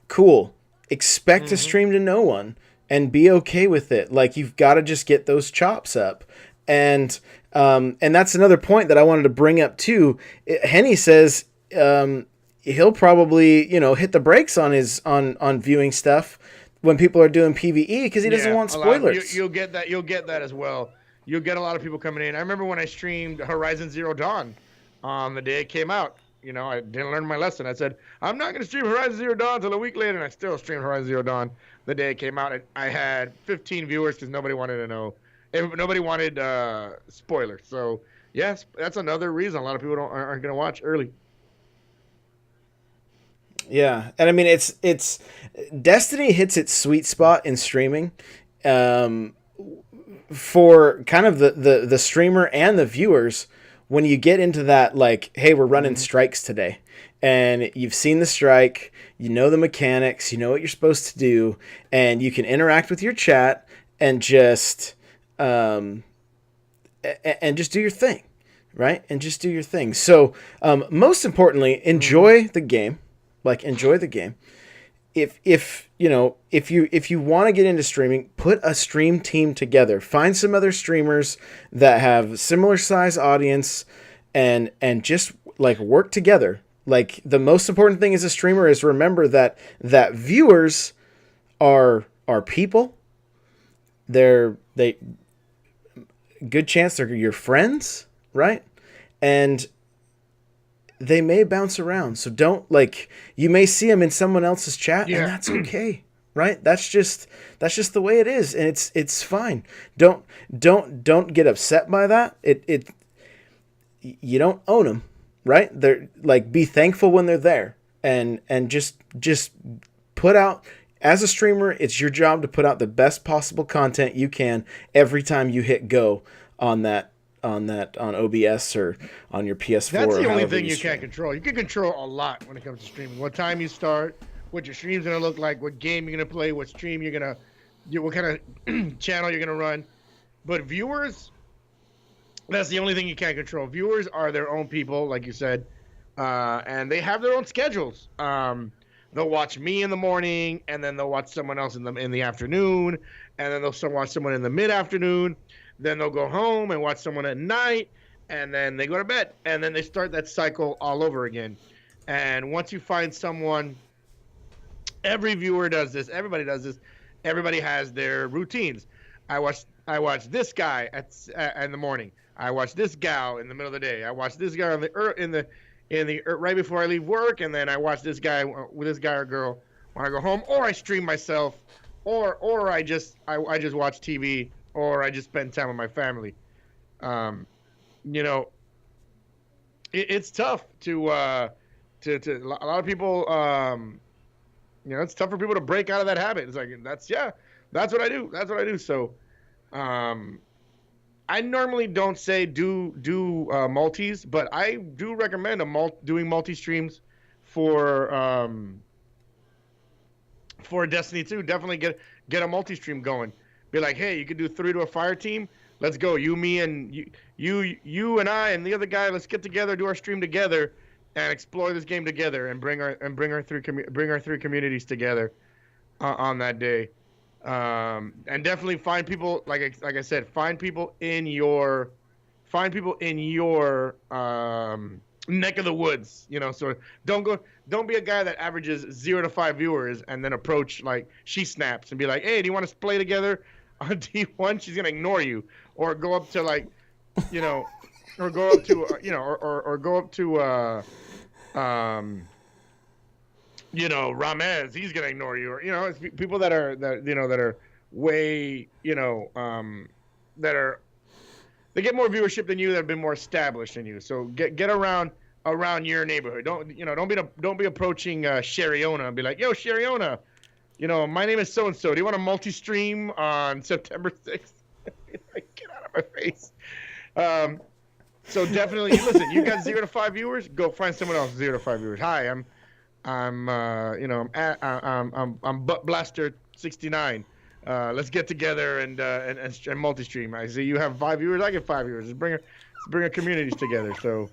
Cool. Expect to stream to no one and be okay with it. Like, you've got to just get those chops up. And that's another point that I wanted to bring up too. Henny says he'll probably hit the brakes on viewing stuff when people are doing PvE because he doesn't want spoilers. You'll get that as well. You'll get a lot of people coming in. I remember when I streamed Horizon Zero Dawn on the day it came out. I didn't learn my lesson. I said, I'm not going to stream Horizon Zero Dawn until a week later, and I still streamed Horizon Zero Dawn the day it came out. I had 15 viewers because nobody wanted to know. Nobody wanted spoilers. So, yes, that's another reason a lot of people aren't going to watch early. Yeah, and I mean, it's Destiny hits its sweet spot in streaming for kind of the streamer and the viewers when you get into that, like, hey, we're running strikes today. And you've seen the strike, you know the mechanics, you know what you're supposed to do, and you can interact with your chat and just... and just do your thing, right? And just do your thing. So, most importantly, enjoy the game. Like, enjoy the game. If you know, if you want to get into streaming, put a stream team together. Find some other streamers that have similar size audience, and just like work together. Like, the most important thing as a streamer is remember that viewers are people. They good chance they're your friends, right? And they may bounce around. So don't, like, you may see them in someone else's chat, and that's okay. Right? That's just the way it is, and it's fine. Don't get upset by that. It you don't own them, right? They're like, be thankful when they're there, and just put out, as a streamer, it's your job to put out the best possible content you can every time you hit go on OBS or on your PS4. That's the only thing you can't control. You can control a lot when it comes to streaming. What time you start, what your stream's gonna look like, what game you're gonna play, what stream what kind of channel you're gonna run. But viewers, that's the only thing you can't control. Viewers are their own people, like you said, and they have their own schedules. They'll watch me in the morning, and then they'll watch someone else in the afternoon, and then they'll watch someone in the mid-afternoon. Then they'll go home and watch someone at night, and then they go to bed, and then they start that cycle all over again. And once you find someone, every viewer does this. Everybody does this. Everybody has their routines. I watch this guy in the morning. I watch this gal in the middle of the day. I watch this guy right before I leave work, and then I watch this guy or girl when I go home, or I stream myself, or I just watch TV, or I just spend time with my family. You know, it's tough to a lot of people. You know, it's tough for people to break out of that habit. It's like that's what I do. That's what I do. So, I normally don't say do multis, but I do recommend doing multi streams for Destiny 2. Definitely get a multi stream going. Be like, hey, you could do 3 to a fire team. Let's go. You, me, and you and I and the other guy. Let's get together, do our stream together, and explore this game together, and bring our three communities together on that day. And definitely find people, like I said, find people in your neck of the woods. You know, so don't be a guy that averages 0 to 5 viewers and then approach like She Snaps and be like, hey, do you want to play together on D1? She's gonna ignore you, or go up to like, you know, or go up to or go up to you know, Ramez, he's gonna ignore you, or, you know, it's people that are way, you know, they get more viewership than you, that have been more established than you. So get around your neighborhood. Don't be approaching Shariona and be like, yo, Shariona, you know, my name is so and so. Do you want a multi-stream on September 6th? Like, get out of my face. So definitely, listen. You got 0 to 5 viewers. Go find someone else 0 to 5 viewers. Hi, I'm Butt Blaster 69. Let's get together and multi-stream. I see you have 5 viewers. I get 5 viewers. Let's bring our communities together. So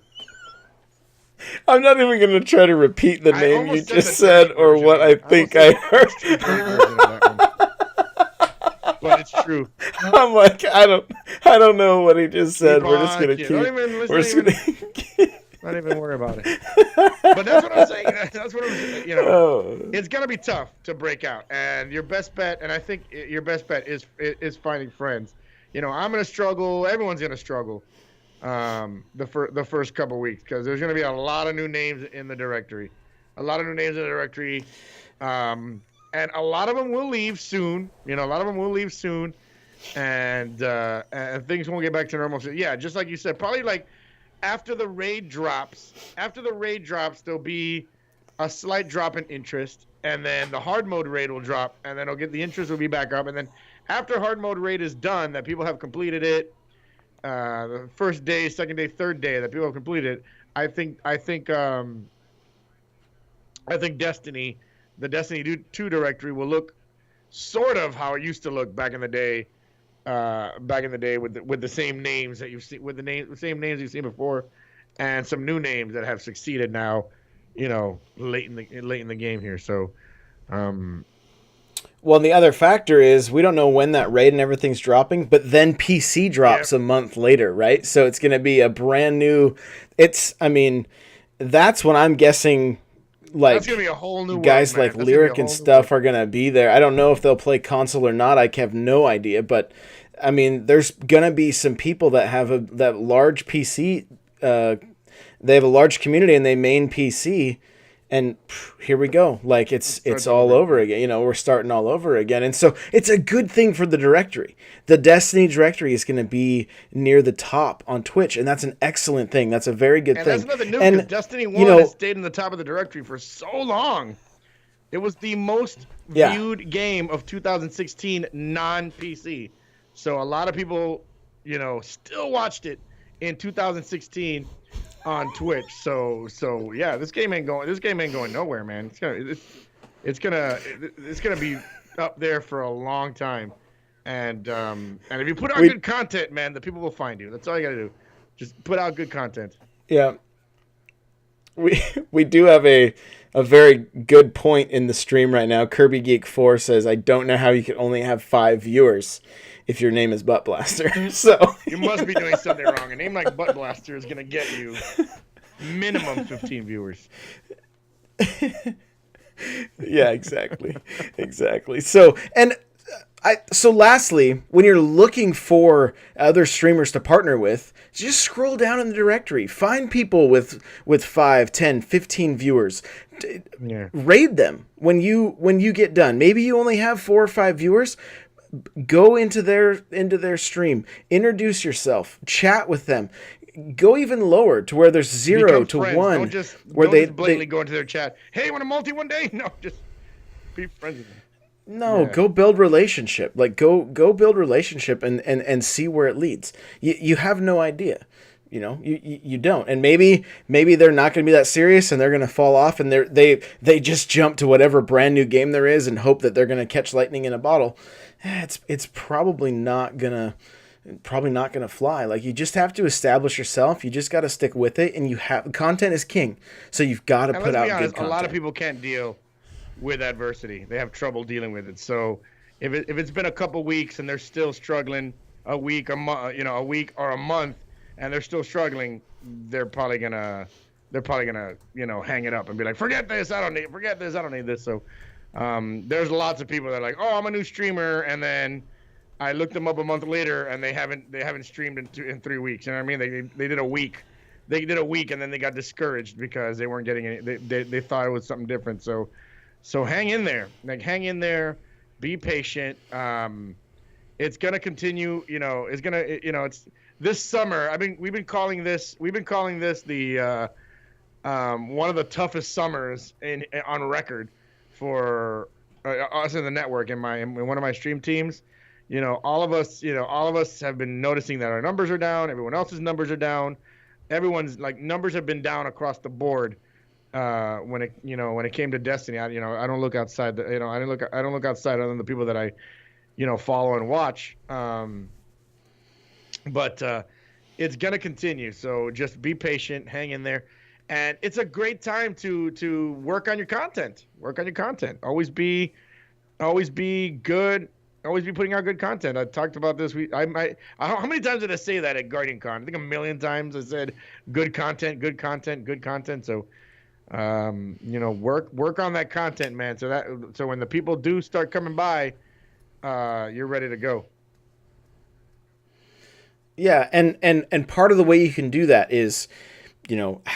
I'm not even going to try to repeat the name you just said or what I think I heard. But it's true. I'm like, I don't know what he just said. We're just going to keep. Not even worry about it. But that's what I'm saying. That's what I'm saying. You know, It's gonna be tough to break out, and your best bet, and I think your best bet is finding friends. You know, I'm gonna struggle. Everyone's gonna struggle. The first couple weeks, because there's gonna be a lot of new names in the directory, and a lot of them will leave soon. You know, a lot of them will leave soon, and things won't get back to normal. So, yeah, just like you said, probably like. After the raid drops, there'll be a slight drop in interest, and then the hard mode raid will drop, and then the interest will be back up, and then after hard mode raid is done, that people have completed it, the first day, second day, third day that people have completed it, I think Destiny, the Destiny 2 directory will look sort of how it used to look back in the day, back in the day with the same names that you've seen, with the same names you've seen before, and some new names that have succeeded now, late in the game here. So, um, Well, and the other factor is we don't know when that raid and everything's dropping, but then PC yeah, drops a month later, right? So it's going to be a brand new. I mean, that's when I'm guessing, that's gonna like be a whole new world, guys man. like That's gonna be a Lyric and whole new world. stuff are going to be there. I don't know if they'll play console or not. I have no idea, but I mean, there's going to be some people that have that large PC. They have a large community and they main PC, and here we go. Like It it's starts all over. over again. We're starting all over again, and so it's a good thing for the directory. The Destiny directory is going to be near the top on Twitch, and that's an excellent thing. That's a very good And that's thing. nothing new because And Destiny you 1 has know, stayed in the top of the directory for so long. It was the most yeah, viewed game of 2016 non-PC. So a lot of people, still watched it in 2016 on Twitch. So yeah, this game ain't going nowhere, man. It's gonna be up there for a long time. And if you put out we good content, man, the people will find you. That's all you gotta do. Just put out good content. yeah we we do have a very good point in the stream right now. Kirby Geek 4 says, "I don't know how you can only have 5 viewers if your name is Butt Blaster." So You must be doing something wrong. A name like Butt Blaster is gonna get you minimum 15 viewers. yeah, exactly. So lastly, when you're looking for other streamers to partner with, just scroll down in the directory. Find people with 5, 10, 15 viewers. Yeah. Raid them when you get done. Maybe you only have 4 or 5 viewers. Go into their stream. Introduce yourself. Chat with them. Go even lower to where there's 0 Become to friends. 1 where Don't just blatantly go into their chat. Hey, want a multi one day? No, just be friends with them. No, Yeah. go build relationship. Like go build relationship and see where it leads. You have no idea. You don't. And maybe they're not going to be that serious and they're going to fall off and they just jump to whatever brand new game there is and hope that they're going to catch lightning in a bottle. It's probably not going to fly. Like, you just have to establish yourself. You just got to stick with it, and content is king. So you've got to And put let's out be honest, good content. a lot of people can't deal with adversity. They have trouble dealing with it. So if it's been a couple weeks and they're still struggling, a week, a week or a month, and they're still struggling, they're probably gonna hang it up and be like, forget this, I don't need this. So there's lots of people that are like, oh, I'm a new streamer, and then I looked them up a month later and they haven't streamed in 3 weeks. You know what I mean? They did a week. They did a week and then they got discouraged because they weren't getting any. They thought it was something different. So hang in there. Like, hang in there. Be patient. It's gonna continue. It's this summer. We've been calling this the one of the toughest summers on record for us in the network. In one of my stream teams, all of us have been noticing that our numbers are down. Everyone else's numbers are down. Everyone's numbers have been down across the board. When it came to Destiny, I don't look outside. I don't look outside other than the people that I, follow and watch. But it's gonna continue. So just be patient, hang in there, and it's a great time to work on your content. Always be good. Always be putting out good content. I talked about this. How many times did I say that at Guardian Con? I think 1,000,000 times I said good content. So, work on that content, man. So when the people do start coming by, you're ready to go. Yeah, and part of the way you can do that is,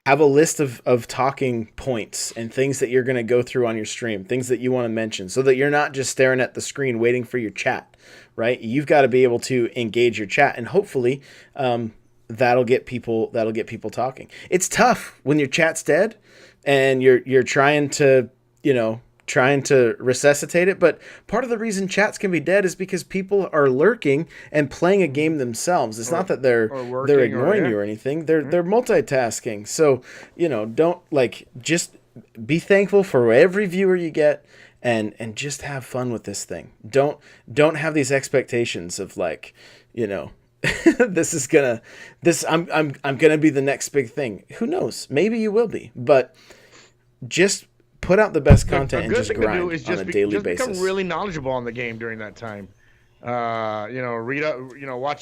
have a list of talking points and things that you're going to go through on your stream, things that you want to mention, so that you're not just staring at the screen waiting for your chat, right? You've got to be able to engage your chat, and hopefully that'll get people talking. It's tough when your chat's dead and you're trying to resuscitate it, but part of the reason chats can be dead is because people are lurking and playing a game themselves. It's not that they're ignoring you or anything. They're multitasking. So, don't just be thankful for every viewer you get and just have fun with this thing. Don't have these expectations of like, I'm gonna be the next big thing. Who knows? Maybe you will be, but just put out the best content and just grind on a daily basis. Become really knowledgeable on the game during that time. Watch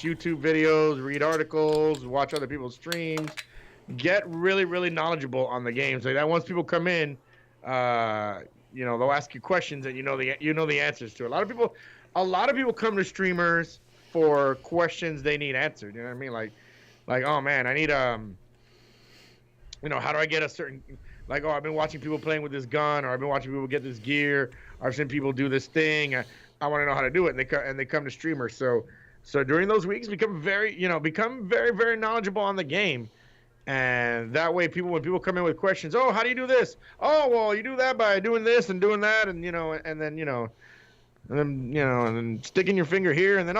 YouTube videos, read articles, watch other people's streams. Get really, really knowledgeable on the game, so that once people come in, they'll ask you questions and you know the answers to it. A lot of people come to streamers for questions they need answered. You know what I mean? Like, oh man, I need how do I get a certain, like, oh, I've been watching people playing with this gun, or I've been watching people get this gear, or I've seen people do this thing. I want to know how to do it, and they come to streamers. So during those weeks, become very, very knowledgeable on the game. And that way, when people come in with questions, oh, how do you do this? Oh, well, you do that by doing this and doing that, and then sticking your finger here, and then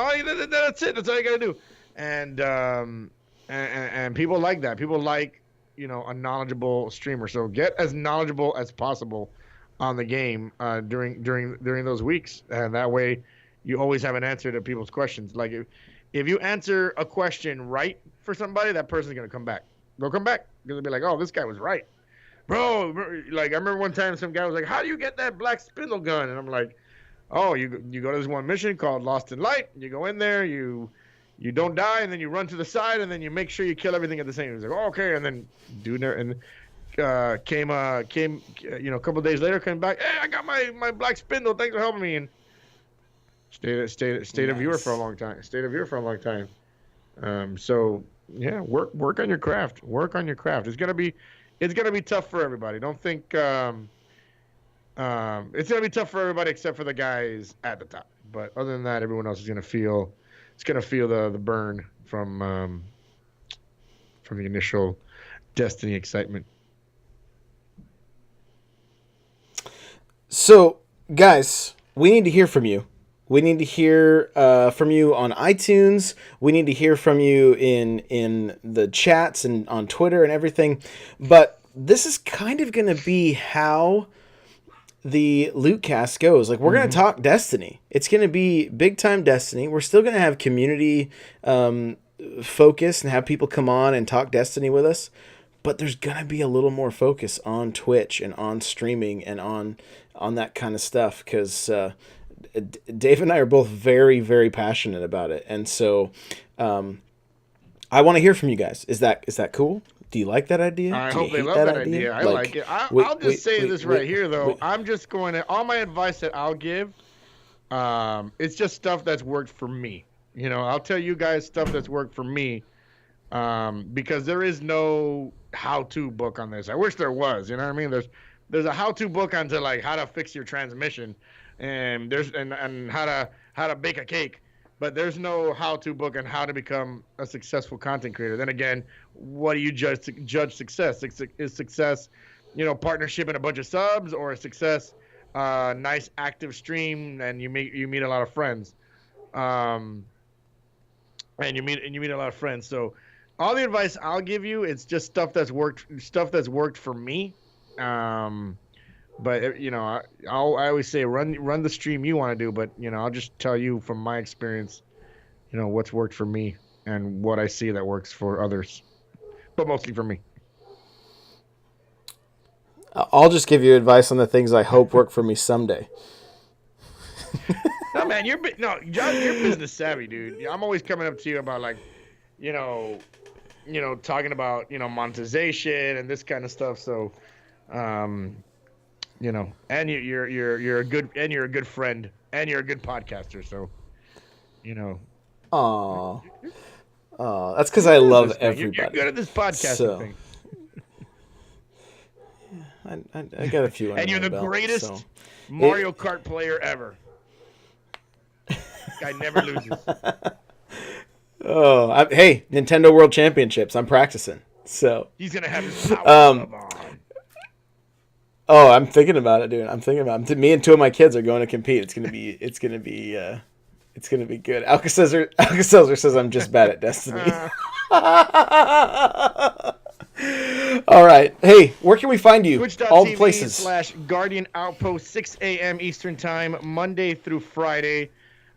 that's it. That's all you gotta do. And people like that. People like a knowledgeable streamer. So get as knowledgeable as possible on the game during those weeks, and that way, you always have an answer to people's questions. Like if you answer a question right for somebody, that person's gonna come back. They'll come back because they'll be like, "Oh, this guy was right, bro." Like I remember one time some guy was like, "How do you get that black spindle gun?" And I'm like, "Oh, you go to this one mission called Lost in Light. You go in there, you don't die, and then you run to the side, and then you make sure you kill everything at the same." He was like, "Oh, okay," and then came a couple of days later, came back. Hey, I got my black spindle. Thanks for helping me. And stayed a viewer for a long time. So. Yeah, work on your craft. Work on your craft. It's gonna be tough for everybody. Don't think it's gonna be tough for everybody except for the guys at the top. But other than that, everyone else is gonna feel the burn from the initial Destiny excitement. So, guys, we need to hear from you. We need to hear from you on iTunes. We need to hear from you in the chats and on Twitter and everything. But this is kind of going to be how the Lootcast goes. Like, we're going to talk Destiny. It's going to be big time Destiny. We're still going to have community focus and have people come on and talk Destiny with us. But there's going to be a little more focus on Twitch and on streaming and on that kind of stuff, because Dave and I are both very, very passionate about it. And so I want to hear from you guys. Is that cool? Do you like that idea? I hope they love that idea. I like it. I'll just say this right here, though. I'm just going to, all my advice that I'll give, it's just stuff that's worked for me. I'll tell you guys stuff that's worked for me, because there is no how-to book on this. I wish there was. You know what I mean? There's a how-to book on like how to fix your transmission, and and how to bake a cake, but there's no how-to book on how to become a successful content creator. Then again, what do you judge success? Is success, partnership and a bunch of subs, or a success, nice active stream and you meet a lot of friends, and you meet a lot of friends. So all the advice I'll give you, it's just stuff that's worked for me. But I always say run the stream you want to do, but I'll just tell you from my experience, what's worked for me and what I see that works for others, but mostly for me. I'll just give you advice on the things I hope work for me someday. No, man, John, you're business savvy, dude. I'm always coming up to you about talking about monetization and this kind of stuff. So. And you're a good friend, and you're a good podcaster. So, that's because I love everybody. You're good at this podcasting thing. I got a few. And you're the greatest Mario Kart player ever. Guy never loses. Hey, Nintendo World Championships. I'm practicing. So he's gonna have his power glove on. Oh, I'm thinking about it, dude. I'm thinking about it. Me and two of my kids are going to compete. It's gonna be good. Alka-Seltzer says I'm just bad at Destiny. All right. Hey, where can we find you? All the Twitch.tv places. / Guardian Outpost, 6 a.m. Eastern Time, Monday through Friday.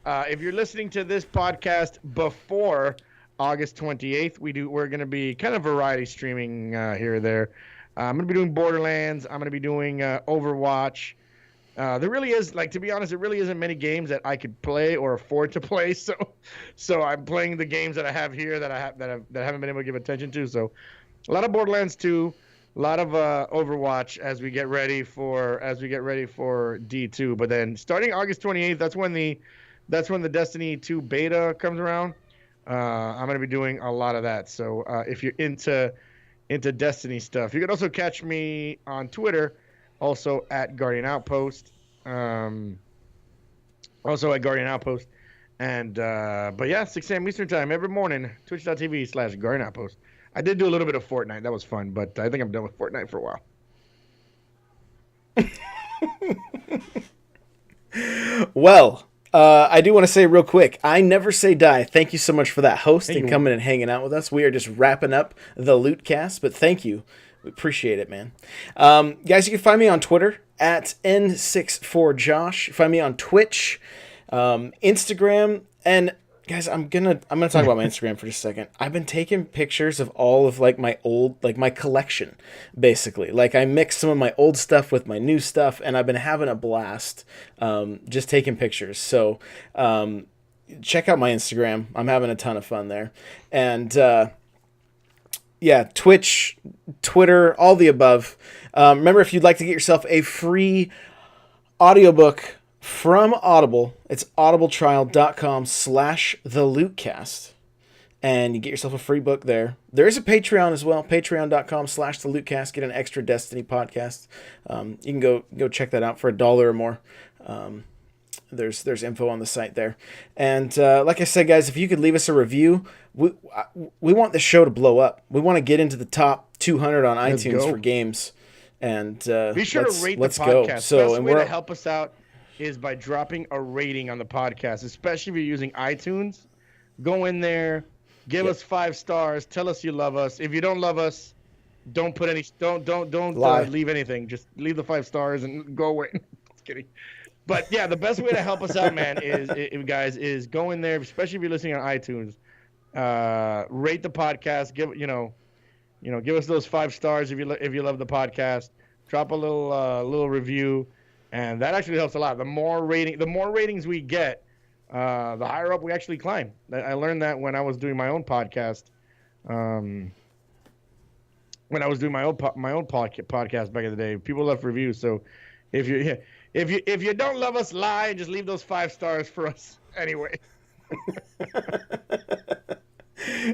If you're listening to this podcast before August 28th, we're going to be kind of variety streaming here or there. I'm going to be doing Borderlands. I'm going to be doing Overwatch. There really is, like, to be honest, there really isn't many games that I could play or afford to play. So I'm playing the games that I have here that I haven't been able to give attention to. So a lot of Borderlands 2, a lot of Overwatch as we get ready for D2. But then starting August 28th, that's when the Destiny 2 beta comes around. I'm going to be doing a lot of that. So if you're into Destiny stuff, you can also catch me on Twitter, also at Guardian Outpost. And but yeah, 6 a.m. Eastern Time every morning, twitch.tv / Guardian Outpost. I did do a little bit of Fortnite. That was fun, but I think I'm done with Fortnite for a while. Well, I do want to say real quick, I never say die. Thank you so much for that host and coming and hanging out with us. We are just wrapping up the Loot Cast, but thank you. We appreciate it, man. Guys, you can find me on Twitter at N64Josh. Find me on Twitch, Instagram, and guys, I'm gonna talk about my Instagram for just a second. I've been taking pictures of all of like my old, like my collection, basically. Like I mixed some of my old stuff with my new stuff, and I've been having a blast just taking pictures. So check out my Instagram. I'm having a ton of fun there. And yeah, Twitch, Twitter, all the above. Remember, if you'd like to get yourself a free audiobook from Audible, it's audibletrial.com/thelootcast. And you get yourself a free book there. There is a Patreon as well, patreon.com/thelootcast. Get an extra Destiny podcast. You can go check that out for $1 or more. There's info on the site there. And like I said, guys, if you could leave us a review, we want the show to blow up. We want to get into the top 200 on iTunes for games. And be sure to rate the podcast. So, best way to help us out is by dropping a rating on the podcast, especially if you're using iTunes. Go in there, give us 5 stars, tell us you love us. If you don't love us, don't leave anything. Just leave the 5 stars and go away. Just kidding. But yeah, the best way to help us out, man, is go in there, especially if you're listening on iTunes. Rate the podcast. Give us those 5 stars if you love the podcast. Drop a little review. And that actually helps a lot. The more ratings we get, the higher up we actually climb. I learned that when I was doing my own podcast. When I was doing my own podcast back in the day, people left reviews. So if you don't love us, lie. Just leave those 5 stars for us anyway.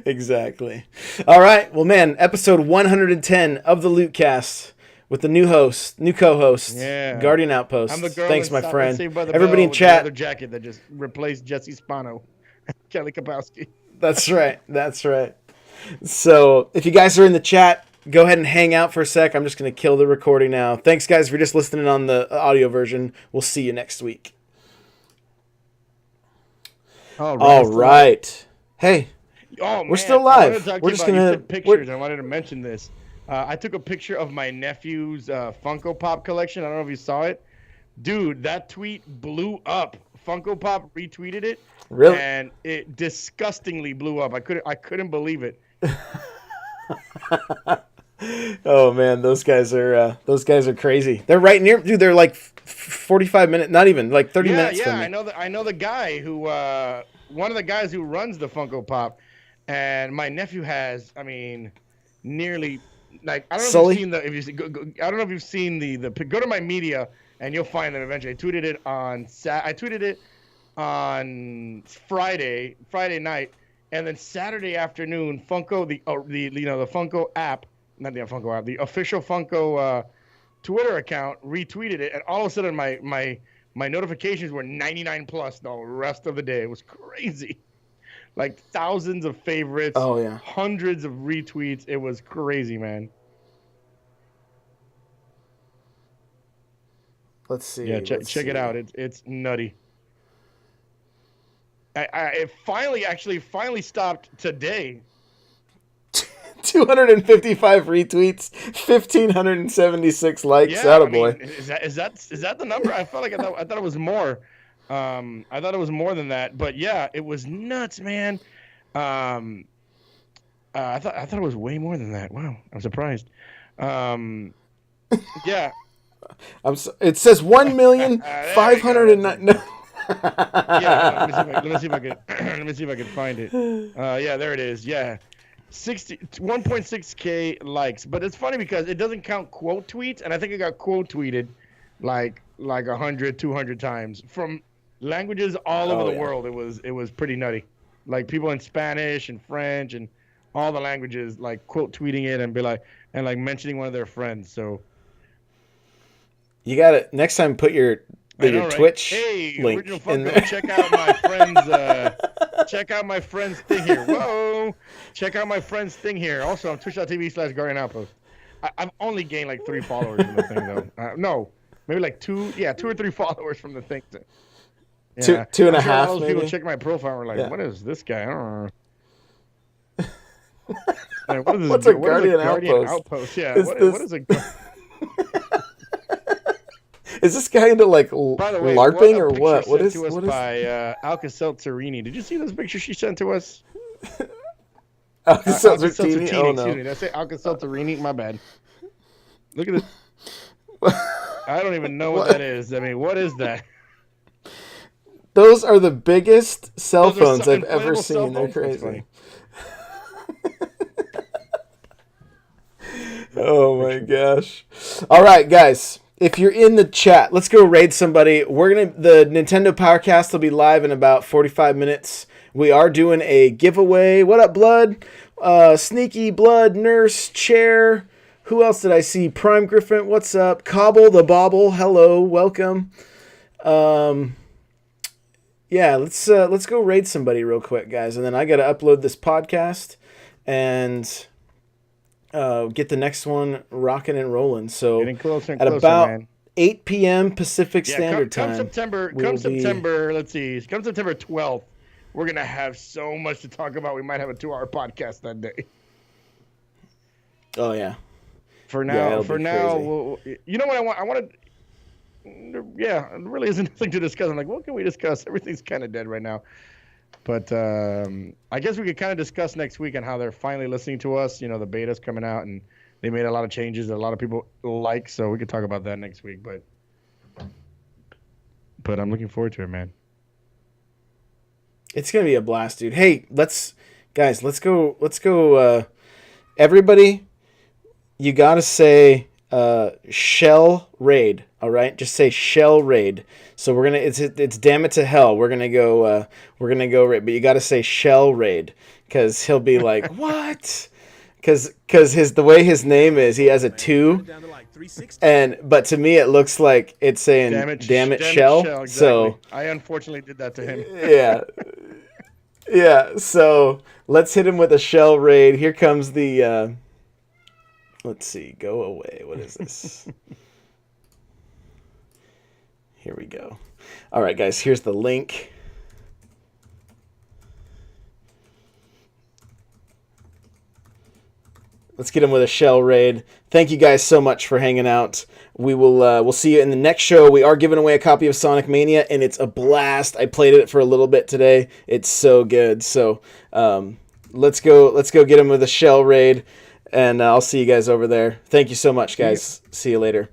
Exactly. All right. Well, man, episode 110 of the Loot Cast. With the new co-host, Guardian Outpost. I'm the girl. Thanks, my friend. Everybody in chat. With the leather jacket that just replaced Jesse Spano, Kelly Kapowski. That's right. So if you guys are in the chat, go ahead and hang out for a sec. I'm just going to kill the recording now. Thanks, guys, for just listening on the audio version. We'll see you next week. All right. Hey. Oh, we're still live. We're just going to pictures. I wanted to mention this. I took a picture of my nephew's Funko Pop collection. I don't know if you saw it. Dude, that tweet blew up. Funko Pop retweeted it. Really? And it disgustingly blew up. I couldn't believe it. Oh man, those guys are crazy. They're right near, dude. They're like 45 minutes, not even like 30 minutes from me. I know the guy who one of the guys who runs the Funko Pop, and my nephew has, nearly. Like I don't know if you've seen the go to my media and you'll find them eventually. I tweeted it on Friday night, and then Saturday afternoon, Funko the Funko app, not the Funko app, the official Funko Twitter account retweeted it, and all of a sudden my notifications were 99 plus the rest of the day. It was crazy. Like thousands of favorites, hundreds of retweets. It was crazy, man. Let's see. Yeah, check it out. It's nutty. It finally stopped today. 255 retweets, 1,576 likes. Yeah, I Attaboy. mean, is that the number? I felt like I thought it was more. I thought it was more than that, but yeah, it was nuts, man. I thought it was way more than that. Wow, I'm surprised. Yeah. It says 1,509,000. No. Yeah, let me see if I can let me see if I can find it. Yeah, there it is. Yeah. 1.6K likes. But it's funny because it doesn't count quote tweets, and I think it got quote tweeted like 100, 200 times from languages all over the world. It was pretty nutty. Like people in Spanish and French and all the languages like quote tweeting it and like mentioning one of their friends. So you got to next time put your right? Twitch link Original in Funko, there. check out my friends. Check out my friend's thing here. Whoa! Check out my friend's thing here. Also on twitch.tv/Guardian Outpost. I've only gained like 3 followers from the thing though. No, maybe like 2 or 3 followers from the thing. Yeah. Two and a half. All those maybe? people check my profile and were like, "What is this guy?" I don't know. Like, what is What's a Guardian Outpost? Yeah. What is a? Is this guy into like By the way, LARPing or what? What is by Alka-Seltzerini? Did you see this picture she sent to us? Alka-Seltzerini? Oh no! Excuse me. Did I say Alka-Seltzerini? My bad. Look at this. I don't even know what that is. I mean, what is that? Those are the biggest cell phones I've ever seen. They're crazy. Oh my gosh. All right, guys. If you're in the chat, let's go raid somebody. The Nintendo Powercast will be live in about 45 minutes. We are doing a giveaway. What up, Blood? Sneaky Blood, Nurse, Chair. Who else did I see? Prime Griffin, what's up? Cobble the Bobble, hello, welcome. Yeah, let's go raid somebody real quick, guys, and then I got to upload this podcast and get the next one rocking and rolling. So getting closer and at closer, about man. 8 p.m. Pacific Standard come Time. September, let's see. Come September 12th, we're going to have so much to talk about. We might have a 2-hour podcast that day. Oh, yeah. For now, you know what I want? I want to... Yeah, it really isn't nothing to discuss. I'm like, what can we discuss? Everything's kind of dead right now. But I guess we could kind of discuss next week on how they're finally listening to us. You know, the beta's coming out, and they made a lot of changes that a lot of people like. So we could talk about that next week. But I'm looking forward to it, man. It's going to be a blast, dude. Hey, let's go. Everybody, you got to say shell raid. All right, just say shell raid. So we're gonna it's damn it to hell. We're gonna go raid, but you got to say shell raid because he'll be like what? Because the way his name is, he has a 2, but to me it looks like it's saying damn it shell. Exactly. So I unfortunately did that to him. Yeah. So let's hit him with a shell raid. Here comes the. Let's see. Go away. What is this? Here we go. All right, guys. Here's the link. Let's get him with a shell raid. Thank you guys so much for hanging out. We'll see you in the next show. We are giving away a copy of Sonic Mania, and it's a blast. I played it for a little bit today. It's so good. So let's go get him with a shell raid, and I'll see you guys over there. Thank you so much, guys. See you later.